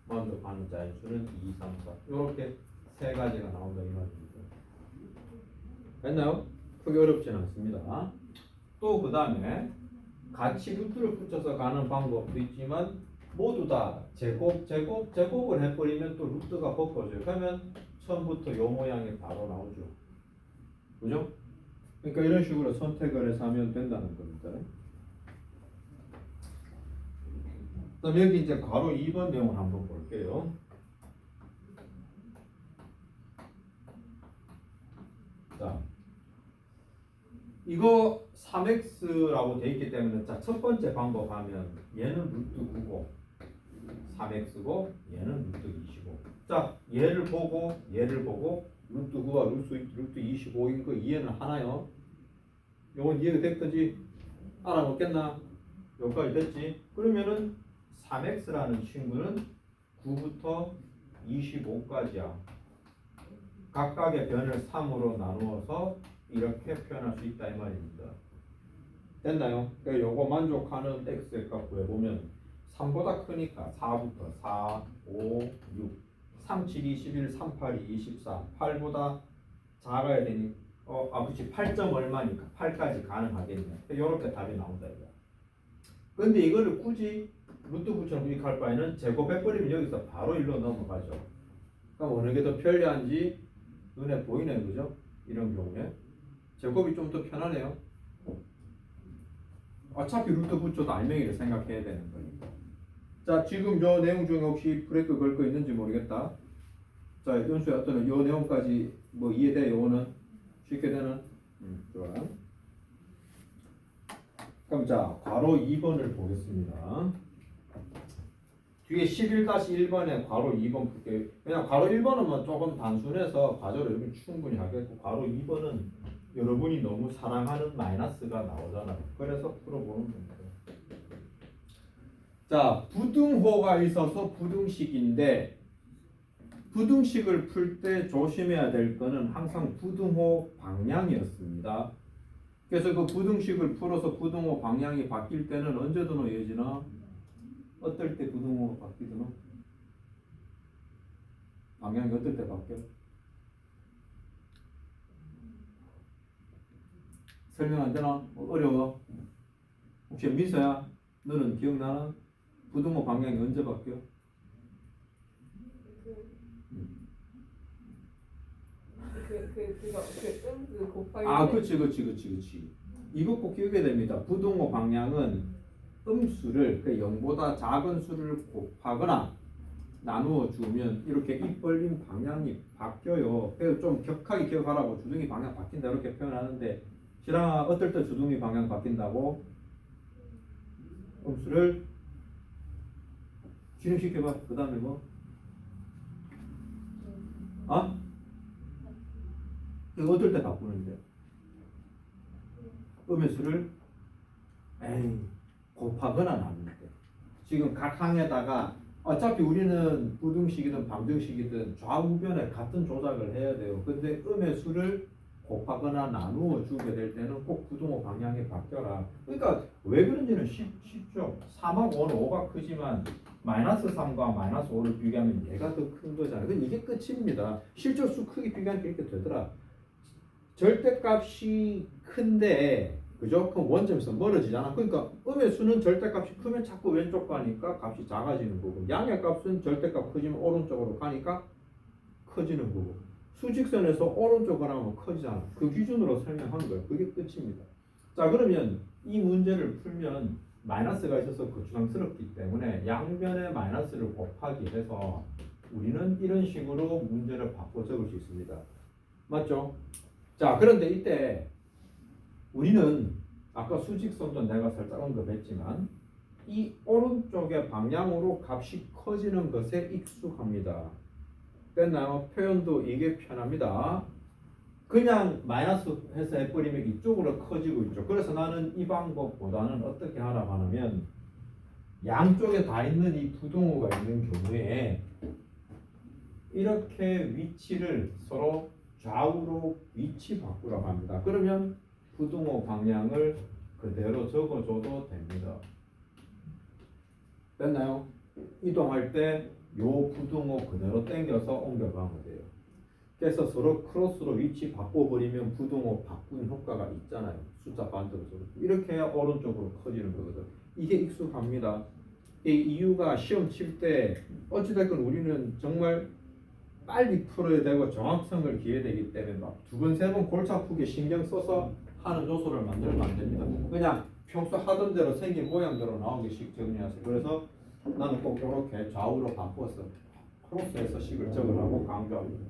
만족하는 자연수는 2, 3, 4 이렇게 세 가지가 나온다 이 말입니다. 됐나요? 크게 어렵진 않습니다. 또 그 다음에 같이 루트를 붙여서 가는 방법도 있지만 모두 다 제곱을 해버리면 또 루트가 바꿔져요. 그러면 처음부터 요 모양이 바로 나오죠. 그죠? 그러니까 이런 식으로 선택을 해서 하면 된다는 겁니다. 그럼 여기 이제 괄호 2번 내용을 한번 볼게요. 자, 이거 3x라고 돼 있기 때문에 자, 첫 번째 방법 하면 얘는 루트 9고 3x고 얘는 루트 2시고 자, 얘를 보고 루트 9와 루트 25인 거 이해는 하나요? 요건 이해가 됐든지 알아먹겠나? 여기까지 됐지? 그러면은 3x라는 친구는 9부터 25까지야. 각각의 변을 3으로 나누어서 이렇게 표현할 수 있다 이 말입니다. 됐나요? 그러니까 요거 만족하는 x의 값 구해보면 3보다 크니까 4부터 4, 5, 6, 3, 7, 21, 3, 8, 2, 24 8보다 작아야 되니 그치 8점 얼마니까 8까지 가능하겠네. 이렇게 답이 나온다 이거. 근데 이거를 굳이 루트 붙여서 구입할 바에는 제곱해버리면 여기서 바로 일로 넘어가죠. 그럼 어느 게 더 편리한지 눈에 보이네요, 그죠? 이런 경우에 제곱이 좀 더 편하네요. 어차피 루트 붙여도 알맹이를 생각해야 되는 거니까. 자, 지금 요 내용 중에 혹시 브레이크 걸 거 있는지 모르겠다. 자, 연수야 어떤 요 내용까지 뭐 이해돼? 요거는 쉽게 되는? 좋아. 그럼 자, 괄호 2번을 보겠습니다. 뒤에 11-1번에 괄호 2번 볼게요. 그냥 괄호 1번은 뭐 조금 단순해서 과제로 여러분 충분히 하겠고 괄호 2번은 여러분이 너무 사랑하는 마이너스가 나오잖아요. 그래서 풀어보는 겁니다. 자, 부등호가 있어서 부등식인데 부등식을 풀 때 조심해야 될 거는 항상 부등호 방향이었습니다. 그래서 그 부등식을 풀어서 부등호 방향이 바뀔 때는 언제 드노 예진아? 어떨 때 부등호가 바뀌드노? 방향이 어떨 때 바뀌어? 설명 안 되나? 어려워? 혹시 민서야? 너는 기억나나? 부등호 방향이 언제 바뀌어? 그거 곱하기 그렇지. 이거 꼭 기억해야 됩니다. 부등호 방향은 음수를 그 0보다 작은 수를 곱하거나 나누어 주면 이렇게 입 벌린 방향이 바뀌어요. 그래서 좀 격하게 기억하라고 주둥이 방향 바뀐다 이렇게 표현하는데 지랑아 어떨 때 주둥이 방향 바뀐다고? 음수를 진행시켜봐. 그 다음에 뭐? 이거 어떨 때 바꾸는데? 음의 수를 곱하거나 나눌 때. 지금 각 항에다가 어차피 우리는 부등식이든 방정식이든 좌우변에 같은 조작을 해야 돼요. 근데 음의 수를 곱하거나 나누어 주게 될 때는 꼭 부등호 방향이 바뀌어라. 그러니까 왜 그런지는 쉽죠. 3하고 5는 5가 크지만 마이너스 3과 마이너스 5를 비교하면 얘가 더 큰 거잖아요. 근데 이게 끝입니다. 실질수 크기 비교하니까 이렇게 되더라. 절대값이 큰데 그죠? 그럼 원점에서 멀어지잖아. 그러니까 음의 수는 절대값이 크면 자꾸 왼쪽 가니까 값이 작아지는 거고 양의 값은 절대값 크지만 오른쪽으로 가니까 커지는 거고 수직선에서 오른쪽으로 하면 커지잖아. 그 기준으로 설명한 거예요. 그게 끝입니다. 자, 그러면 이 문제를 풀면 마이너스가 있어서 거추장스럽기 때문에 양변에 마이너스를 곱하기 해서 우리는 이런 식으로 문제를 바꿔 적을 수 있습니다. 맞죠? 자, 그런데 이때 우리는 아까 수직선도 내가 살짝 언급했지만 이 오른쪽의 방향으로 값이 커지는 것에 익숙합니다. 됐나요? 표현도 이게 편합니다. 그냥 마이너스 해서 해버리면 이쪽으로 커지고 있죠. 그래서 나는 이 방법보다는 어떻게 하라고 하냐면 양쪽에 다 있는 이 부등호가 있는 경우에 이렇게 위치를 서로 좌우로 위치 바꾸라고 합니다. 그러면 부등호 방향을 그대로 적어줘도 됩니다. 됐나요? 이동할 때 요 부등호 그대로 당겨서 옮겨가면 돼요. 그래서 서로 크로스로 위치 바꿔버리면 부등호 바꾸는 효과가 있잖아요. 숫자 반대로 이렇게 해야 오른쪽으로 커지는 거거든. 이게 익숙합니다. 이 이유가 시험 칠 때 어찌됐건 우리는 정말 빨리 풀어야 되고 정확성을 기해야 되기 때문에 막 두 번, 세 번 골치 아프게 신경 써서 하는 요소를 만들면 안 됩니다. 그냥 평소 하던 대로 생긴 모양대로 나오게씩 정리하세요. 그래서 나는 꼭 이렇게 좌우로 바꿔서 크로스해서 식을 적으라고 강조합니다.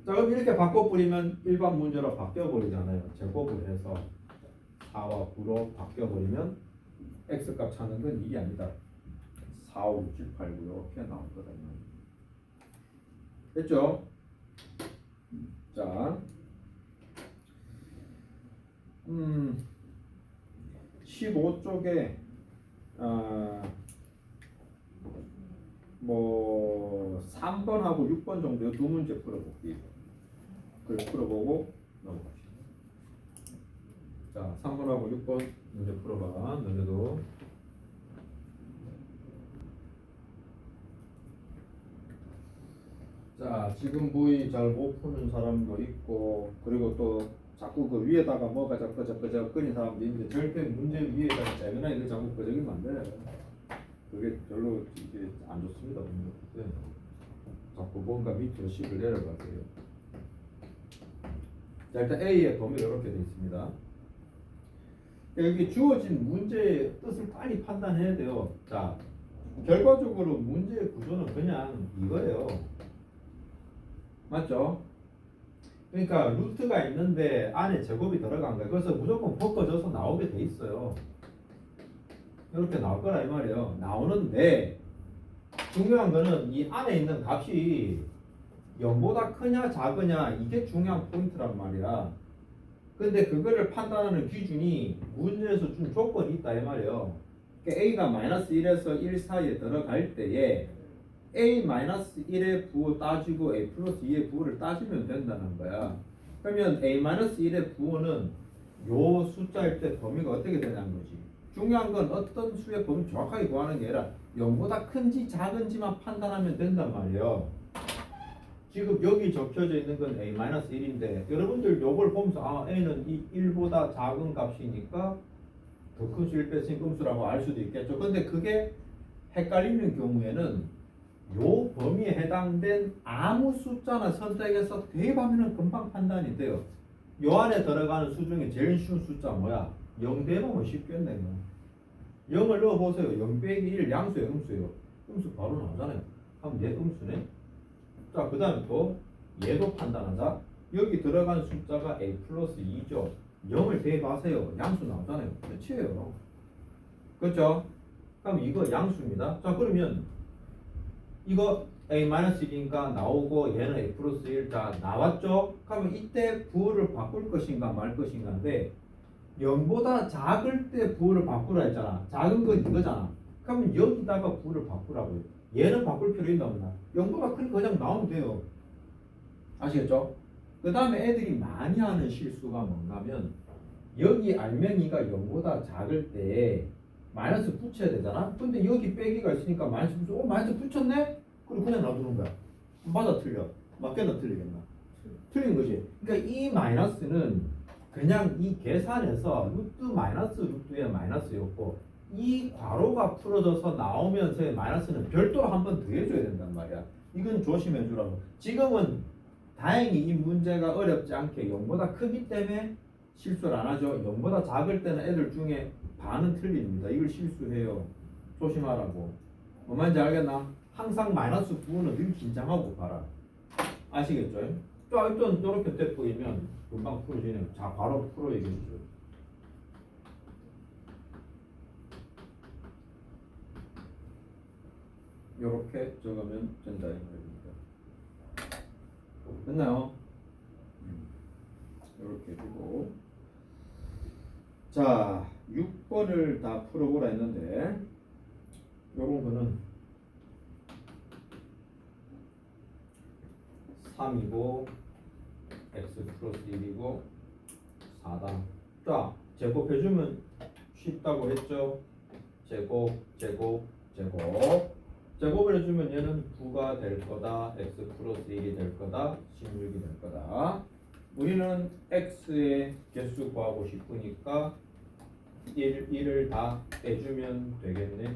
자, 그럼 이렇게 바꿔버리면 일반 문제로 바뀌어버리잖아요. 제곱을 해서 4와 9로 바뀌어버리면 x값 찾는 건 이게 아니다. 4, 5, 6, 7, 8, 9 이렇게 나올 거거든요. 됐죠? 자, 15쪽에 뭐 3번하고 6번 정도 두 문제 풀어볼게요. 그걸 풀어보고 넘어갑시다. 자, 3번하고 6번 문제 풀어봐. 너네도. 자, 지금 부위 잘 못 푸는 사람도 있고, 그리고 또 자꾸 그 위에다가 뭐가 자꾸 끄적끄적거리는 사람도 있는데, 절대 문제 위에다가 짜거나 이거 자꾸 끄적이면 안 돼요. 그게 별로 이게 안 좋습니다. 네. 자꾸 뭔가 밑으로 식을 내려가세요. 자, 일단 A의 범위 이렇게 되어 있습니다. 여기 주어진 문제의 뜻을 빨리 판단해야 돼요. 자, 결과적으로 문제의 구조는 그냥 이거예요. 맞죠? 그러니까 루트가 있는데 안에 제곱이 들어간 거예요. 그래서 무조건 바꿔져서 나오게 돼 있어요. 이렇게 나올 거라 이 말이에요. 나오는데 중요한 거는 이 안에 있는 값이 0보다 크냐 작으냐 이게 중요한 포인트란 말이야. 근데 그거를 판단하는 기준이 문제에서 준 조건이 있다 이 말이에요. 그러니까 A가 -1에서 1 사이에 들어갈 때에 A-1의 부호 따지고 A 플러스 2의 부호를 따지면 된다는 거야. 그러면 A-1의 부호는 요 숫자일 때 범위가 어떻게 되냐는 거지. 중요한 건 어떤 수의 범위 정확하게 구하는 게 아니라 0보다 큰지 작은지만 판단하면 된단 말이에요. 지금 여기 적혀져 있는 건 A-1인데 여러분들 요걸 보면서 아 A는 이 1보다 작은 값이니까 더 큰 수를 뺐으니 음수라고 알 수도 있겠죠. 근데 그게 헷갈리는 경우에는 요 범위에 해당된 아무 숫자나 선택해서 대입하면 금방 판단이 돼요. 요 안에 들어가는 수 중에 제일 쉬운 숫자 뭐야? 0 대입하면 쉽겠네. 0을 넣어보세요. 0 빼기 1 양수예요, 음수예요. 음수 바로 나오잖아요. 그럼 얘 음수네. 자, 그 다음에 또 얘도 판단하자. 여기 들어간 숫자가 A 플러스 2죠. 0을 대입하세요. 양수 나오잖아요. 끝이에요. 그렇죠? 그럼 이거 양수입니다. 자, 그러면 이거 A-1이니까 나오고 얘는 A 플러스 1. 자, 나왔죠? 그러면 이때 부호를 바꿀 것인가 말 것인가인데 0보다 작을 때 부호를 바꾸라 했잖아. 작은 건 이거잖아. 그러면 여기다가 부호를 바꾸라고요. 얘는 바꿀 필요 있나 없나? 0보다 크니까 그냥 나오면 돼요. 아시겠죠? 그 다음에 애들이 많이 하는 실수가 뭔가면 여기 알맹이가 0보다 작을 때 마이너스 붙여야 되잖아? 근데 여기 빼기가 있으니까 마이너스 붙여. 마이너스 붙였네? 그리고 그냥 놔두는 거야. 맞아 틀려? 맞겠나 틀리겠나? 틀린 거지. 그러니까 이 마이너스는 그냥 이 계산에서 루트 마이너스 루트의 마이너스였고 이 괄호가 풀어져서 나오면서의 마이너스는 별도로 한 번 더 해줘야 된단 말이야. 이건 조심해 주라고. 지금은 다행히 이 문제가 어렵지 않게 0보다 크기 때문에 실수를 안 하죠. 0보다 작을 때는 애들 중에 반은 틀립니다. 이걸 실수해요. 조심하라고. 뭔 말인지 알겠나? 항상 마이너스 부호는 늘 긴장하고 봐라. 아시겠죠? 자, 일단 이렇게 돼 보이면 금방 풀어지네요. 자, 바로 풀어 얘기해 주죠. 이렇게 적으면 된다 이 말입니다. 됐나요? 이렇게 되고 자 6번을 다 풀어보라 했는데 요런 거는 3이고 x 플러스 1이고 4다. 자, 제곱해주면 쉽다고 했죠? 제곱, 제곱, 제곱. 제곱을 해주면 얘는 9가 될 거다. x 플러스 1이 될 거다. 16이 될 거다. 우리는 x의 개수 구하고 싶으니까 1을 다 빼주면 되겠네.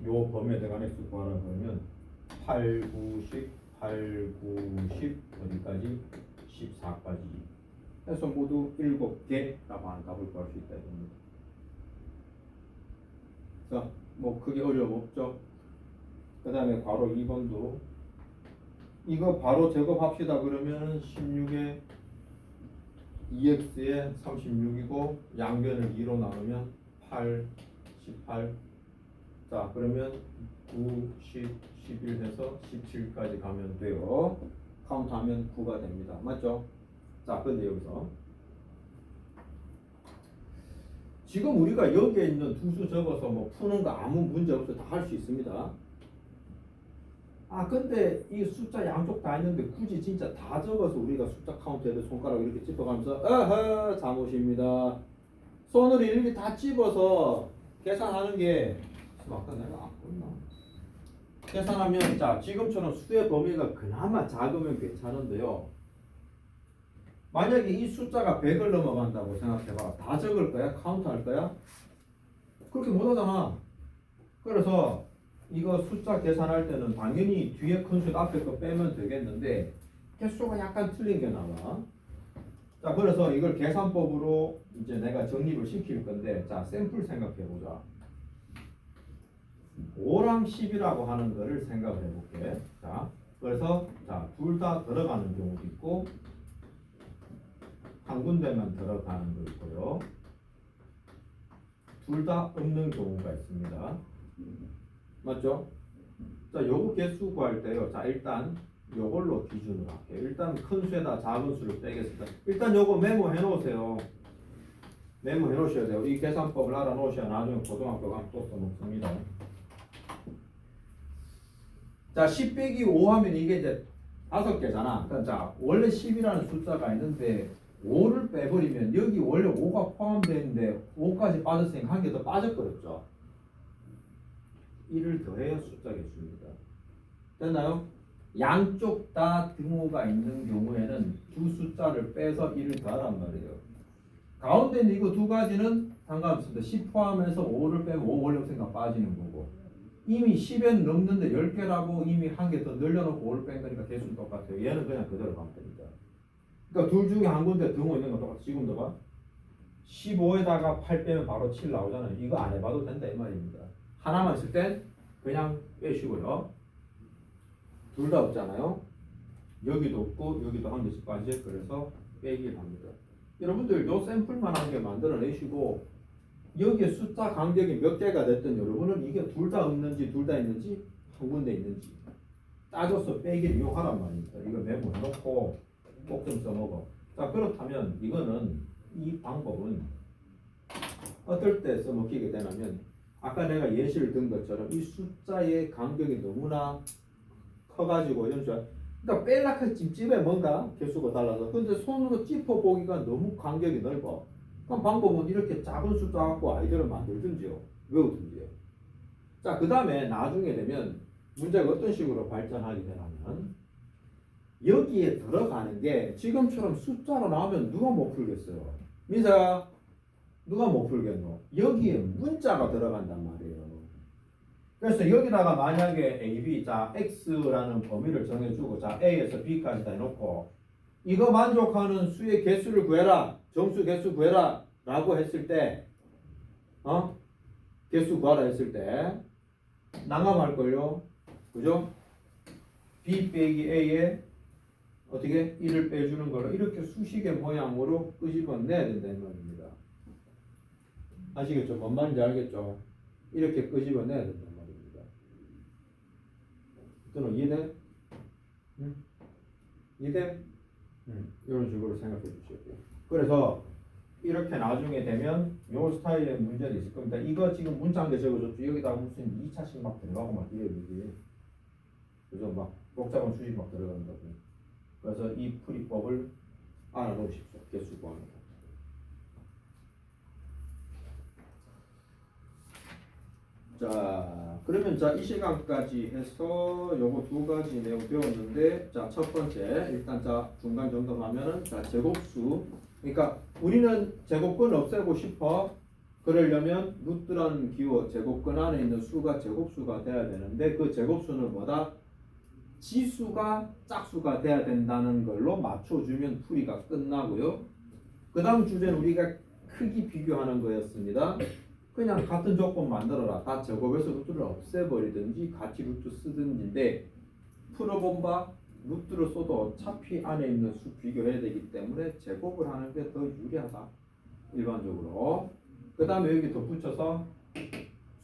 요 범위에 들어간 x 구하라 그러면 8, 9, 10, 8, 9, 10 어디까지? 14까지 해서 모두 7개라고 하는 답을 구할 수 있다 이겁니다. 자, 뭐 크게 어려움 없죠? 그 다음에 괄호 2번도 이거 바로 제곱합시다 그러면은 16에 2x에 36이고 양변을 2로 나누면 8, 18. 자, 그러면 9, 10, 11 해서 17까지 가면 돼요. 카운트하면 9가 됩니다. 맞죠? 자, 근데 여기서 지금 우리가 여기에 있는 두 수 적어서 뭐 푸는 거 아무 문제 없어 다 할 수 있습니다. 아, 근데 이 숫자 양쪽 다 있는데 굳이 진짜 다 적어서 우리가 숫자 카운트해도 손가락 이렇게 찝어가면서 어허 잘못입니다. 손으로 이렇게 다 찝어서 계산하는 게 아까 내가 안 했나? 계산하면 자 지금처럼 수의 범위가 그나마 작으면 괜찮은데요. 만약에 이 숫자가 100을 넘어간다고 생각해봐. 다 적을 거야? 카운트 할 거야? 그렇게 못하잖아. 그래서 이거 숫자 계산할 때는 당연히 뒤에 큰 숫 앞에 거 빼면 되겠는데 개수가 약간 틀린 게 나와. 자, 그래서 이걸 계산법으로 이제 내가 정립을 시킬 건데 자 샘플 생각해 보자. 5랑 10이라고 하는 거를 생각을 해볼게. 자, 그래서 자 둘 다 들어가는 경우도 있고 한 군데만 들어가는 거 있고요. 둘 다 없는 경우가 있습니다. 맞죠? 자, 요거 개수 구할 때요. 자, 일단 요걸로 기준으로 할게요. 일단 큰 수에다 작은 수를 빼겠습니다. 일단 요거 메모해 놓으세요. 메모해 놓으셔야 돼요. 이 계산법을 알아 놓으셔야 나중에 고등학교 가면 또 써먹습니다. 자, 10 빼기 5 하면 이게 이제 5개잖아. 그러니까 자, 원래 10이라는 숫자가 있는데 5를 빼버리면 여기 원래 5가 포함되어 있는데 5까지 빠졌으니까 한 개 더 빠져버렸죠. 1을 더해야 숫자 개수입니다. 됐나요? 양쪽 다 등호가 있는 경우에는 두 숫자를 빼서 1을 더하란 말이에요. 가운데 있는 이거 두 가지는 상관없습니다. 10 포함해서 5를 빼면 5 원래 없으니까 빠지는 거고 이미 10엔 넘는데 10개라고 이미 한 개 더 늘려놓고 5를 뺀 거니까 개수는 똑같아요. 얘는 그냥 그대로 가면 됩니다. 그러니까 둘 중에 한 군데 등호 있는 거 똑같아. 지금도 봐. 15에다가 8 빼면 바로 7 나오잖아요. 이거 안 해봐도 된다 이 말입니다. 하나만 있을 땐 그냥 빼시고요. 둘 다 없잖아요. 여기도 없고 여기도 한 개씩 빠지. 그래서 빼기 합니다. 여러분들 요 샘플만 한 개 만들어내시고 여기에 숫자 간격이 몇 개가 됐든 여러분은 이게 둘 다 없는지 둘 다 있는지 한 군데 있는지 따져서 빼기를 이용하란 말입니다. 이거 메모해놓고 꼭 좀 써먹어. 자, 그렇다면 이거는 이 방법은 어떨 때 써먹히게 되냐면 아까 내가 예시를 든 것처럼 이 숫자의 간격이 너무나 커가지고 이런 줄 그러니까 뺄락할 찝찝해 뭔가 개수가 달라서 근데 손으로 찝어보기가 너무 간격이 넓어. 그럼 방법은 이렇게 작은 숫자 갖고 아이들을 만들든지요 외우든지요. 자, 그 다음에 나중에 되면 문제가 어떤 식으로 발전하게 되냐면 여기에 들어가는 게 지금처럼 숫자로 나오면 누가 못 풀겠어요? 민서야 누가 못 풀겠노? 여기에 문자가 들어간단 말이에요. 그래서 여기다가 만약에 A, B, 자 X라는 범위를 정해주고 자 A에서 B까지 다 해놓고 이거 만족하는 수의 개수를 구해라. 정수 개수 구해라 라고 했을 때 개수 구하라 했을 때 난감할걸요. 그죠? B 빼기 A에 어떻게 1을 빼주는 걸로 이렇게 수식의 모양으로 끄집어내야 된다는 말입니다. 아시겠죠? 뭔 말인지 알겠죠? 이렇게 끄집어내야 된단 말입니다. 또는 이해돼? 응? 이해돼? 이런 식으로 생각해 주셔야 돼요. 그래서 이렇게 나중에 되면 요 스타일의 문제도 있을 겁니다. 이거 지금 문자인데 적어줬죠. 여기다 무슨 2차식 막 들어가고 막 이래요 이게. 그래서 막 복잡한 수식 막 들어간다고. 그래서 이 풀이법을 알아놓으십시오. 개수 구하는 거. 자, 그러면 자, 이 시간까지 해서 요거 두 가지 내용 배웠는데, 자, 첫 번째 일단 자 중간 점검하면은 자 제곱수. 그러니까 우리는 제곱근 없애고 싶어. 그러려면 루트라는 기호 제곱근 안에 있는 수가 제곱수가 돼야 되는데 그 제곱수는 뭐다? 지수가 짝수가 돼야 된다는 걸로 맞춰주면 풀이가 끝나고요. 그 다음 주제는 우리가 크기 비교하는 거였습니다. 그냥 같은 조건 만들어라. 다 제곱에서 루트를 없애버리든지 같이 루트 쓰든지인데 풀어본 바 루트를 써도 어차피 안에 있는 수 비교해야 되기 때문에 제곱을 하는 게 더 유리하다. 일반적으로. 그 다음에 여기 덧붙여서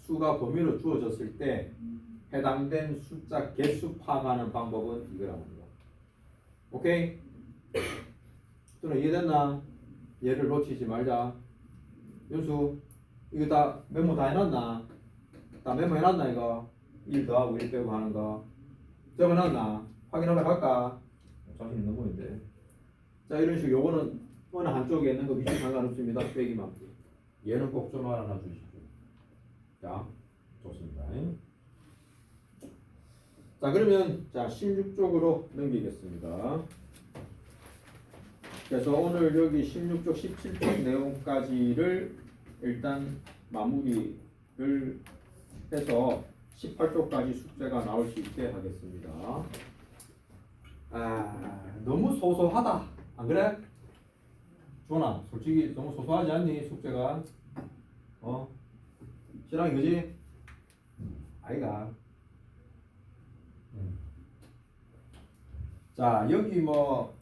수가 범위로 주어졌을 때 해당된 숫자 개수 파악하는 방법은 이거라는 거. 오케이? 또는 이해됐나? 얘를 놓치지 말자. 윤수 이거 다 메모 다 해놨나? 다 메모해놨나 이거? 1 더하고 1 빼고 하는 거 적어놨나? 확인하러 갈까? 자신 있는 거인데. 자 이런 식으로 요거는 어느 한쪽에 있는 거 위치 상관없습니다. 빼기만. 얘는 꼭 좀 알아놔 주시죠. 자 좋습니다. 자 그러면 자 16쪽으로 넘기겠습니다. 그래서 오늘 여기 16쪽 17쪽 내용까지를 일단 마무리를 해서 18쪽까지 숙제가 나올 수 있게 하겠습니다. 너무 소소하다 안 그래? 주원아 솔직히 너무 소소하지 않니 숙제가? 실랑이 그지? 아이가. 자 여기 뭐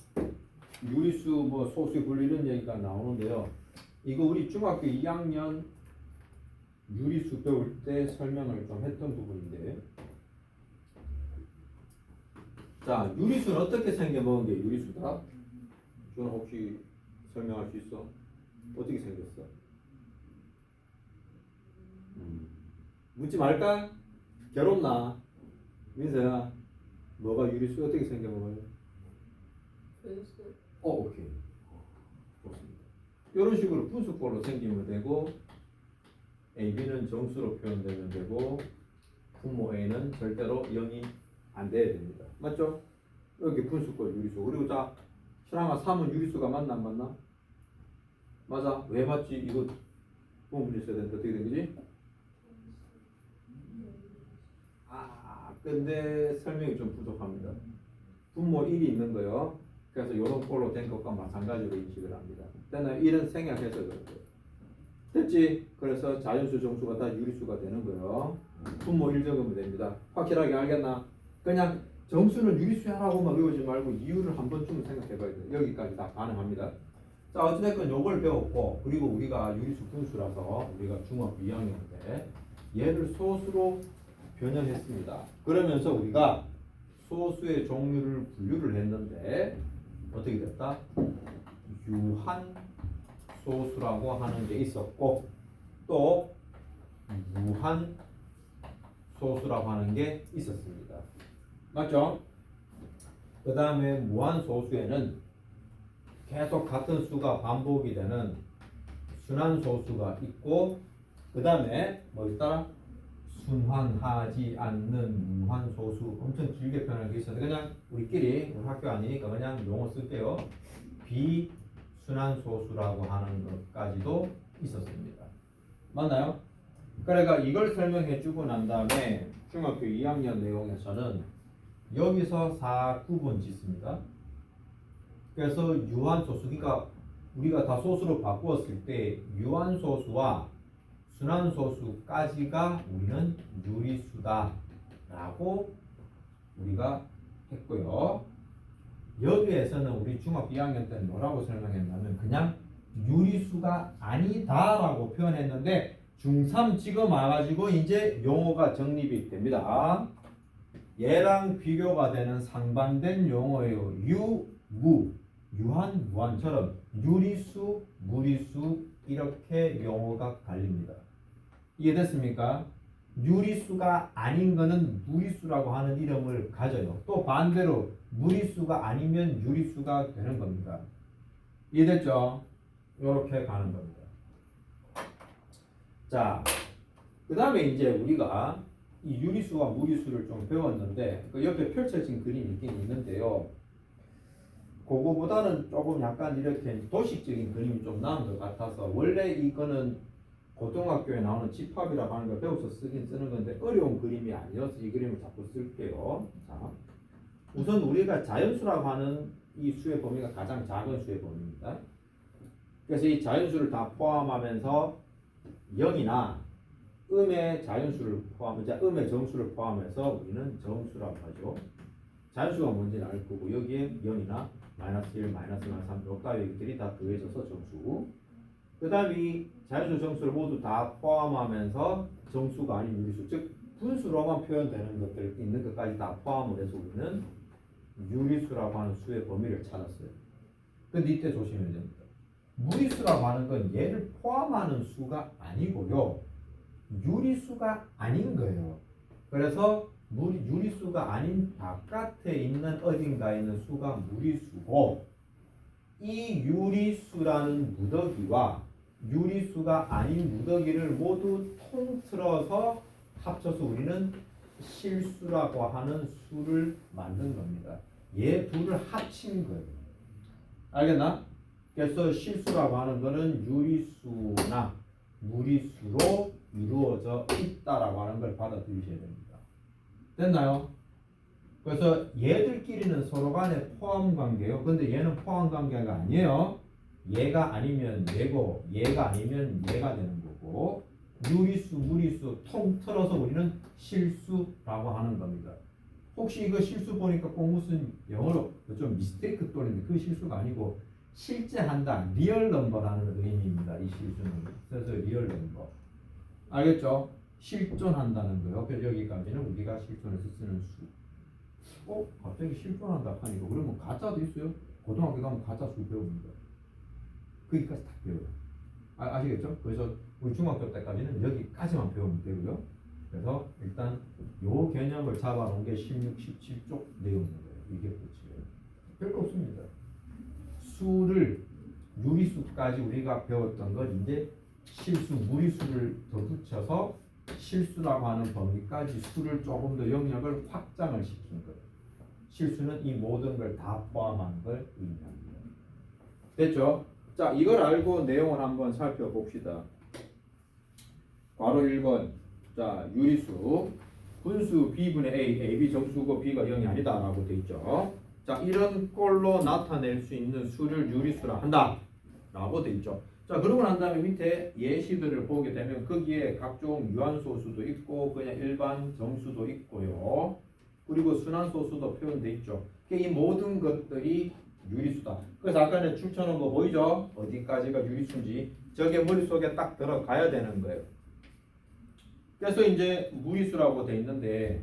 유리수 뭐 소수의 분류 이런 얘기가 나오는데요. 이거 우리 중학교 2학년 유리수 배울 때 설명을 좀 했던 부분인데, 자 유리수는 어떻게 생겨먹은 게 유리수다? 저는 혹시 설명할 수 있어? 어떻게 생겼어? 묻지 말까? 괴롭나? 민서야 뭐가 유리수 어떻게 생겨먹어요? 오케이. 좋습니다. 이런 식으로 분수꼴로 생기면 되고 A, B는 정수로 표현되면 되고 분모 A는 절대로 0이 안 돼야 됩니다. 맞죠? 여기 분수꼴 유리수. 그리고 자 실항아 3은 유리수가 맞나 안 맞나? 맞아. 왜 맞지? 이거 부분문제 써야 되는데 어떻게 된 거지? 근데 설명이 좀 부족합니다. 분모 1이 있는 거요. 그래서 이런 꼴로 된 것과 마찬가지로 인식을 합니다. 됐나요? 1은 생략해서 그렇고요. 됐지? 그래서 자연수 정수가 다 유리수가 되는 거예요. 분모 1 적으면 됩니다. 확실하게 알겠나? 그냥 정수는 유리수야라고만 외우지 말고 이유를 한 번쯤은 생각해 봐야 돼요. 여기까지 다 가능합니다. 자 어찌됐건 요걸 배웠고, 그리고 우리가 유리수 분수라서 우리가 중학교 2학년 때 얘를 소수로 변형했습니다. 그러면서 우리가 소수의 종류를 분류를 했는데 어떻게 됐다? 유한 소수라고 하는 게 있었고 또 무한 소수라고 하는 게 있었습니다. 맞죠? 그 다음에 무한 소수에는 계속 같은 수가 반복이 되는 순한 소수가 있고, 그 다음에 뭐 있더라? 순환하지 않는 무한 소수. 엄청 길게 표현한 게 있었는데 그냥 우리 학교 아니니까 그냥 용어 쓸게요. 비순환 소수라고 하는 것까지도 있었습니다. 맞나요? 그러니까 이걸 설명해 주고 난 다음에 중학교 2학년 내용에서는 여기서 4구분 짓습니다. 그래서 유한 소수, 그러니까 우리가 다 소수로 바꾸었을 때 유한 소수와 순환 소수까지가 우리는 유리수다라고 우리가 했고요. 여기에서는 우리 중학교 2학년 때는 뭐라고 설명했냐면 그냥 유리수가 아니다라고 표현했는데 중3 지금 와가지고 이제 용어가 정립이 됩니다. 얘랑 비교가 되는 상반된 용어예요. 유, 무. 유한, 무한처럼 유리수, 무리수 이렇게 용어가 갈립니다. 이해됐습니까? 유리수가 아닌 거는 무리수라고 하는 이름을 가져요. 또 반대로 무리수가 아니면 유리수가 되는 겁니다. 이해됐죠? 이렇게 가는 겁니다. 자, 그 다음에 이제 우리가 이 유리수와 무리수를 좀 배웠는데 그 옆에 펼쳐진 그림이 있긴 있는데요. 그거보다는 조금 약간 이렇게 도식적인 그림이 좀 나은 것 같아서 원래 이거는 고등학교에 나오는 집합이라고 하는 걸 배워서 쓰는 건데 어려운 그림이 아니어서 이 그림을 자꾸 쓸게요. 자, 우선 우리가 자연수라고 하는 이 수의 범위가 가장 작은 수의 범위입니다. 그래서 이 자연수를 다 포함하면서 0이나 음의 자연수를 포함해서 음의 정수를 포함해서 우리는 정수라고 하죠. 자연수가 뭔지는 알 거고 여기에 0이나 마이너스 1, 마이너스 3 요따위들이 다 더해져서 정수. 그 다음에 이 자연수 정수를 모두 다 포함하면서 정수가 아닌 유리수, 즉 분수로만 표현되는 것들 있는 것까지 다 포함을 해서 우리는 유리수라고 하는 수의 범위를 찾았어요. 근데 이때 조심해야 됩니다. 무리수라고 하는 건 얘를 포함하는 수가 아니고요. 유리수가 아닌 거예요. 그래서 유리수가 아닌 바깥에 있는 어딘가에 있는 수가 무리수고 이 유리수라는 무더기와 유리수가 아닌 무더기를 모두 통틀어서 합쳐서 우리는 실수라고 하는 수를 만든 겁니다. 얘 둘을 합친 거예요. 알겠나? 그래서 실수라고 하는 거는 유리수나 무리수로 이루어져 있다라고 하는 걸 받아들이셔야 됩니다. 됐나요? 그래서 얘들끼리는 서로 간에 포함 관계예요. 근데 얘는 포함 관계가 아니에요. 얘가 아니면 얘고 얘가 아니면 얘가 되는 거고 유리수, 무리수 통틀어서 우리는 실수라고 하는 겁니다. 혹시 이거 실수 보니까 꼭 무슨 영어로 좀 미스테이크 또는데 그 실수가 아니고 실제 한다, 리얼 넘버라는 의미입니다. 이 실수는. 그래서 리얼 넘버. 알겠죠? 실존한다는 거예요. 그래서 여기까지는 우리가 실존해서 쓰는 수. 갑자기 실존한다 하니까 그러면 가짜도 있어요? 고등학교 가면 가짜 수 배웁니다. 거기까지 다 배워요. 아시겠죠? 그래서 우리 중학교 때까지는 여기까지만 배우면 되고요. 그래서 일단 요 개념을 잡아놓은 게 16, 17쪽 내용인 거예요. 이게 끝이에요. 별거 없습니다. 수를 유리수까지 우리가 배웠던 걸 이제 실수, 무리수를 더 붙여서 실수라고 하는 범위까지 수를 조금 더 영역을 확장을 시킨 거예요. 실수는 이 모든 걸 다 포함하는 걸 의미합니다. 됐죠? 자, 이걸 알고 내용을 한번 살펴봅시다. 괄호 1번. 자, 유리수. 분수 B분의 A, AB 정수고 B가 0이 아니다 라고 돼 있죠. 자, 이런 꼴로 나타낼 수 있는 수를 유리수라 한다 라고 돼 있죠. 자, 그러고 난 다음에 밑에 예시들을 보게 되면 거기에 각종 유한소수도 있고 그냥 일반 정수도 있고요. 그리고 순환소수도 표현돼 있죠. 이 모든 것들이 유리수다. 그래서 아까 전에 줄쳐놓은 거 보이죠? 어디까지가 유리수인지 저게 머릿속에 딱 들어가야 되는 거예요. 그래서 이제 무리수라고 돼 있는데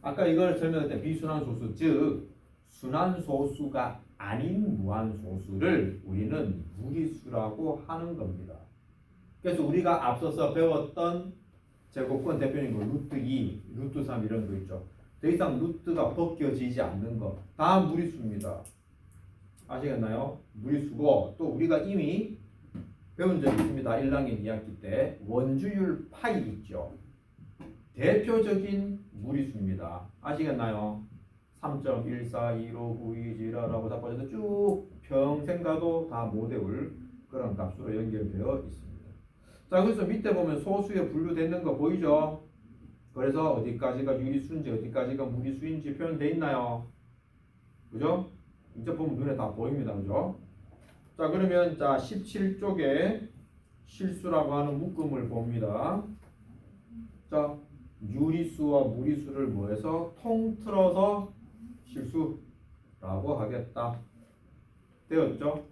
아까 이걸 설명할 때 비순환소수, 즉 순환소수가 아닌 무한소수를 우리는 무리수라고 하는 겁니다. 그래서 우리가 앞서서 배웠던 제곱권 대표인 거 루트 2, 루트 3 이런 거 있죠. 더 이상 루트가 벗겨지지 않는 거 다 무리수입니다. 아시겠나요? 무리수고 또 우리가 이미 배운 적이 있습니다. 1학년 2학기 때 원주율 파이 있죠. 대표적인 무리수입니다. 아시겠나요? 3.141592지라라고 다 빠져서 쭉 평생 가도 다 못 외울 그런 값으로 연결되어 있습니다. 자, 그래서 밑에 보면 소수에 분류되는 거 보이죠? 그래서 어디까지가 유리수인지 어디까지가 무리수인지 표현되어 있나요? 그죠? 이제 보면 눈에 다 보입니다. 그죠? 자, 그러면 자 17쪽에 실수라고 하는 묶음을 봅니다. 자, 유리수와 무리수를 뭐해서 통틀어서 실수라고 하겠다. 되었죠?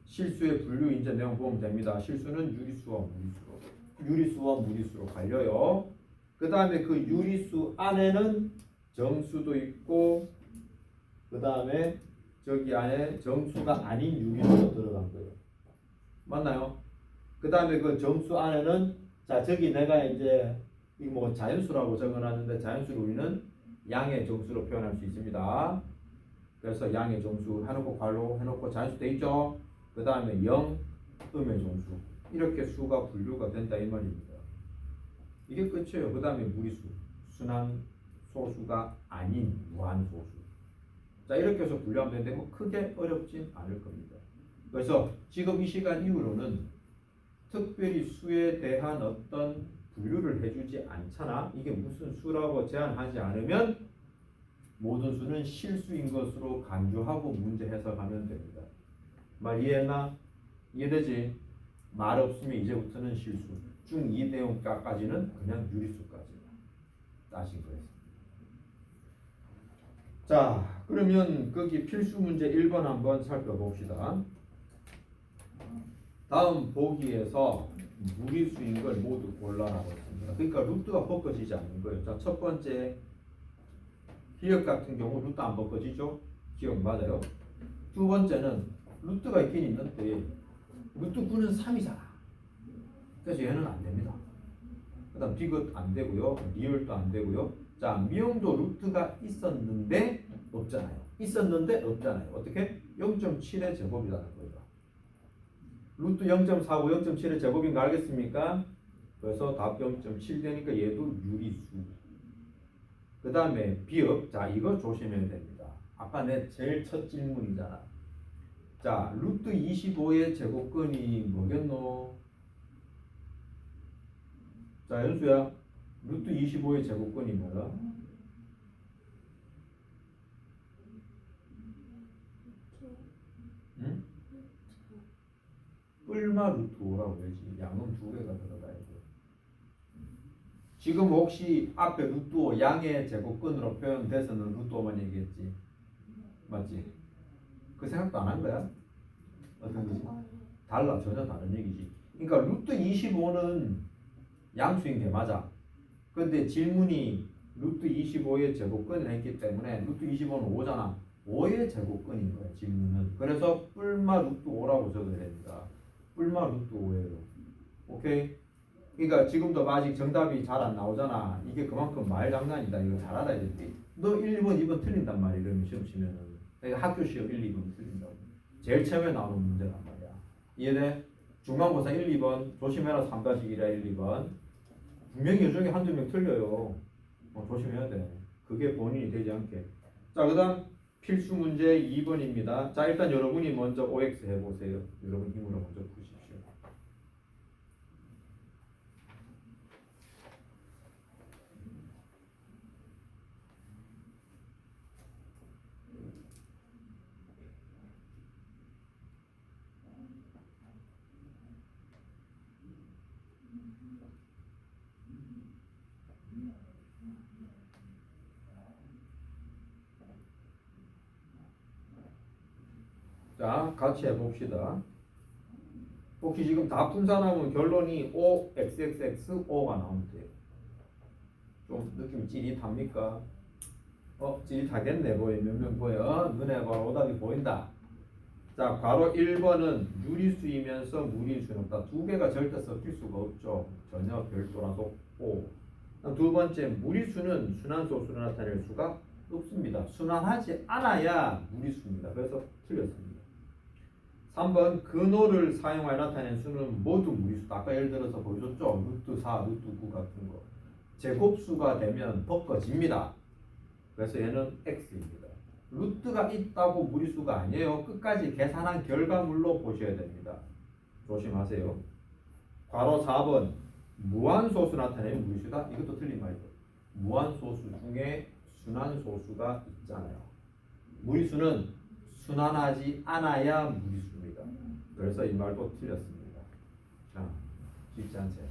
실수의 분류 이제 내용 보면 됩니다. 실수는 유리수와 무리수로 갈려요. 그 다음에 그 유리수 안에는 정수도 있고 그 다음에 저기 안에 정수가 아닌 유기수가 들어간 거예요. 맞나요? 그 다음에 그 정수 안에는 자 저기 내가 이제 이 뭐 자연수라고 적어놨는데 자연수를 우리는 양의 정수로 표현할 수 있습니다. 그래서 양의 정수 해놓고 괄호 해놓고 자연수 돼 있죠. 그 다음에 0 음의 정수 이렇게 수가 분류가 된다 이 말입니다. 이게 끝이에요. 그 다음에 무리수 순환 소수가 아닌 무한 소수. 자 이렇게 해서 분류하면 되는데 뭐 크게 어렵진 않을 겁니다. 그래서 지금 이 시간 이후로는 특별히 수에 대한 어떤 분류를 해주지 않잖아. 이게 무슨 수라고 제한하지 않으면 모든 수는 실수인 것으로 간주하고 문제 해석하면 됩니다. 말 이해했나? 이해되지? 말 없으면 이제부터는 실수. 중 2 내용까지는 그냥 유리수까지 따신 거예요. 자, 그러면 거기 필수 문제 1번 한번 살펴봅시다. 다음 보기에서 무리수인 걸 모두 골라라고 했습니다. 그러니까 루트가 벗겨지지 않는 거예요. 자, 첫 번째 기억 같은 경우 루트 안 벗겨지죠? 기억 맞아요. 두 번째는 루트가 있긴 있는데 루트 9는 3이잖아. 그래서 얘는 안 됩니다. 그 다음 디귿 안 되고요. 리얼도 안 되고요. 자, 미용도 루트가 있었는데 없잖아요. 있었는데 없잖아요. 어떻게? 0.7의 제곱이라는 거예요. 루트 0.45, 0.7의 제곱인 거 알겠습니까? 그래서 답 0.7 되니까 얘도 유리수. 그 다음에 비읍. 자, 이거 조심해야 됩니다. 아까 내 제일 첫 질문이잖아. 자, 루트 25의 제곱근이 뭐겠노? 자, 연수야. 루트 25의 제곱근이 뭐야? 응? 뿔마 루트 5라고 해야지. 양은 두 개가 들어가야 돼. 지금 혹시 앞에 루트 5 양의 제곱근으로 표현돼서는 루트 5만 얘기했지. 맞지? 그 생각도 안 한 거야? 어떤 거지? 달라. 전혀 다른 얘기지. 그러니까 루트 25는 양수인 게 맞아. 근데 질문이 루트 25의 제곱근을 했기 때문에 루트 25는 5잖아. 5의 제곱근인 거야 질문은. 그래서 뿔마 루트 5라고 적어야 됩니다. 뿔마 루트 5예요. 오케이? 그러니까 지금도 아직 정답이 잘 안 나오잖아. 이게 그만큼 말 장난이다. 이거 잘 알아야 돼. 너 1, 2번, 2번 틀린단 말이야. 이러면 시험 치면은. 그러니까 학교 시험 1, 2번 틀린다고. 제일 처음에 나오는 문제란 말이야. 이해돼? 중간고사 1, 2번 조심해라. 3가지이라 1, 2번. 분명히 이 중에 한두 명 틀려요. 조심해야 돼. 그게 본인이 되지 않게. 자, 그 다음 필수 문제 2번입니다. 자, 일단 여러분이 먼저 OX 해보세요. 여러분 힘으로 먼저 푸십시오. 자, 같이 해봅시다. 혹시 지금 다 분산하면 결론이 OXXX O가 나오면 돼요. 좀 느낌 찌릿합니까? 찌릿하겠네. 보여. 몇 명 보여? 눈에 바로 오답이 보인다. 자, 괄호 1번은 유리수이면서 무리수는 없다. 두 개가 절대 섞일 수가 없죠. 전혀 별도라서 O. 두 번째, 무리수는 순환소수로 나타낼 수가 없습니다. 순환하지 않아야 무리수입니다. 그래서 틀렸습니다. 3번 근호를 사용하여 나타낸 수는 모두 무리수다. 아까 예를 들어서 보여줬죠. 루트 4, 루트 9 같은 거. 제곱수가 되면 벗겨집니다. 그래서 얘는 X입니다. 루트가 있다고 무리수가 아니에요. 끝까지 계산한 결과물로 보셔야 됩니다. 조심하세요. 괄호 4번 무한소수 나타내는 무리수다. 이것도 틀린 말이죠. 무한소수 중에 순환소수가 있잖아요. 무리수는 순환하지 않아야 무리수입니다. 그래서 이 말도 틀렸습니다. 자, 쉽지 않죠.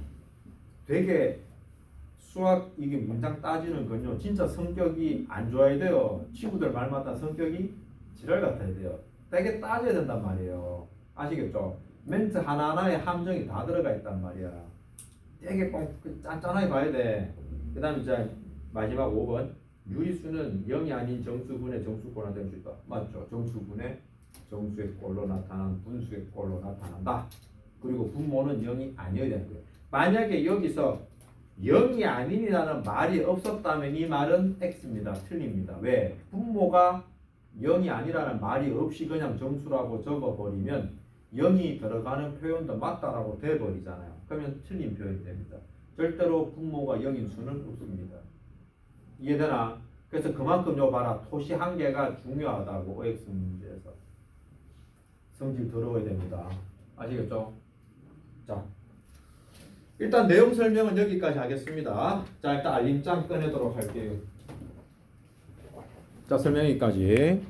되게 수학 이게 문장 따지는 건요. 진짜 성격이 안 좋아야 돼요. 친구들 말마다 성격이 지랄 같아야 돼요. 되게 따져야 된단 말이에요. 아시겠죠? 멘트 하나하나에 함정이 다 들어가 있단 말이야. 되게 꼭 짠짠하게 봐야 돼. 그 다음에 이제 마지막 5번 유리수는 0이 아닌 정수분의 정수꼴로 나타낼 수 있다. 맞죠? 정수분의 정수의 꼴로 나타난 분수의 꼴로 나타난다. 그리고 분모는 0이 아니어야 되는 거예요. 만약에 여기서 0이 아닌이라는 말이 없었다면 이 말은 X입니다. 틀립니다. 왜? 분모가 0이 아니라는 말이 없이 그냥 정수라고 적어버리면 0이 들어가는 표현도 맞다라고 돼버리잖아요. 그러면 틀린 표현이 됩니다. 절대로 분모가 0인 수는 없습니다. 이해되나? 그래서 그만큼 요 봐라. 토시 한계가 중요하다고 OX 문제에서. 성질 더러워야 됩니다. 아시겠죠? 자, 일단 내용 설명은 여기까지 하겠습니다. 자, 일단 알림장 꺼내도록 할게요. 자, 설명 여기까지.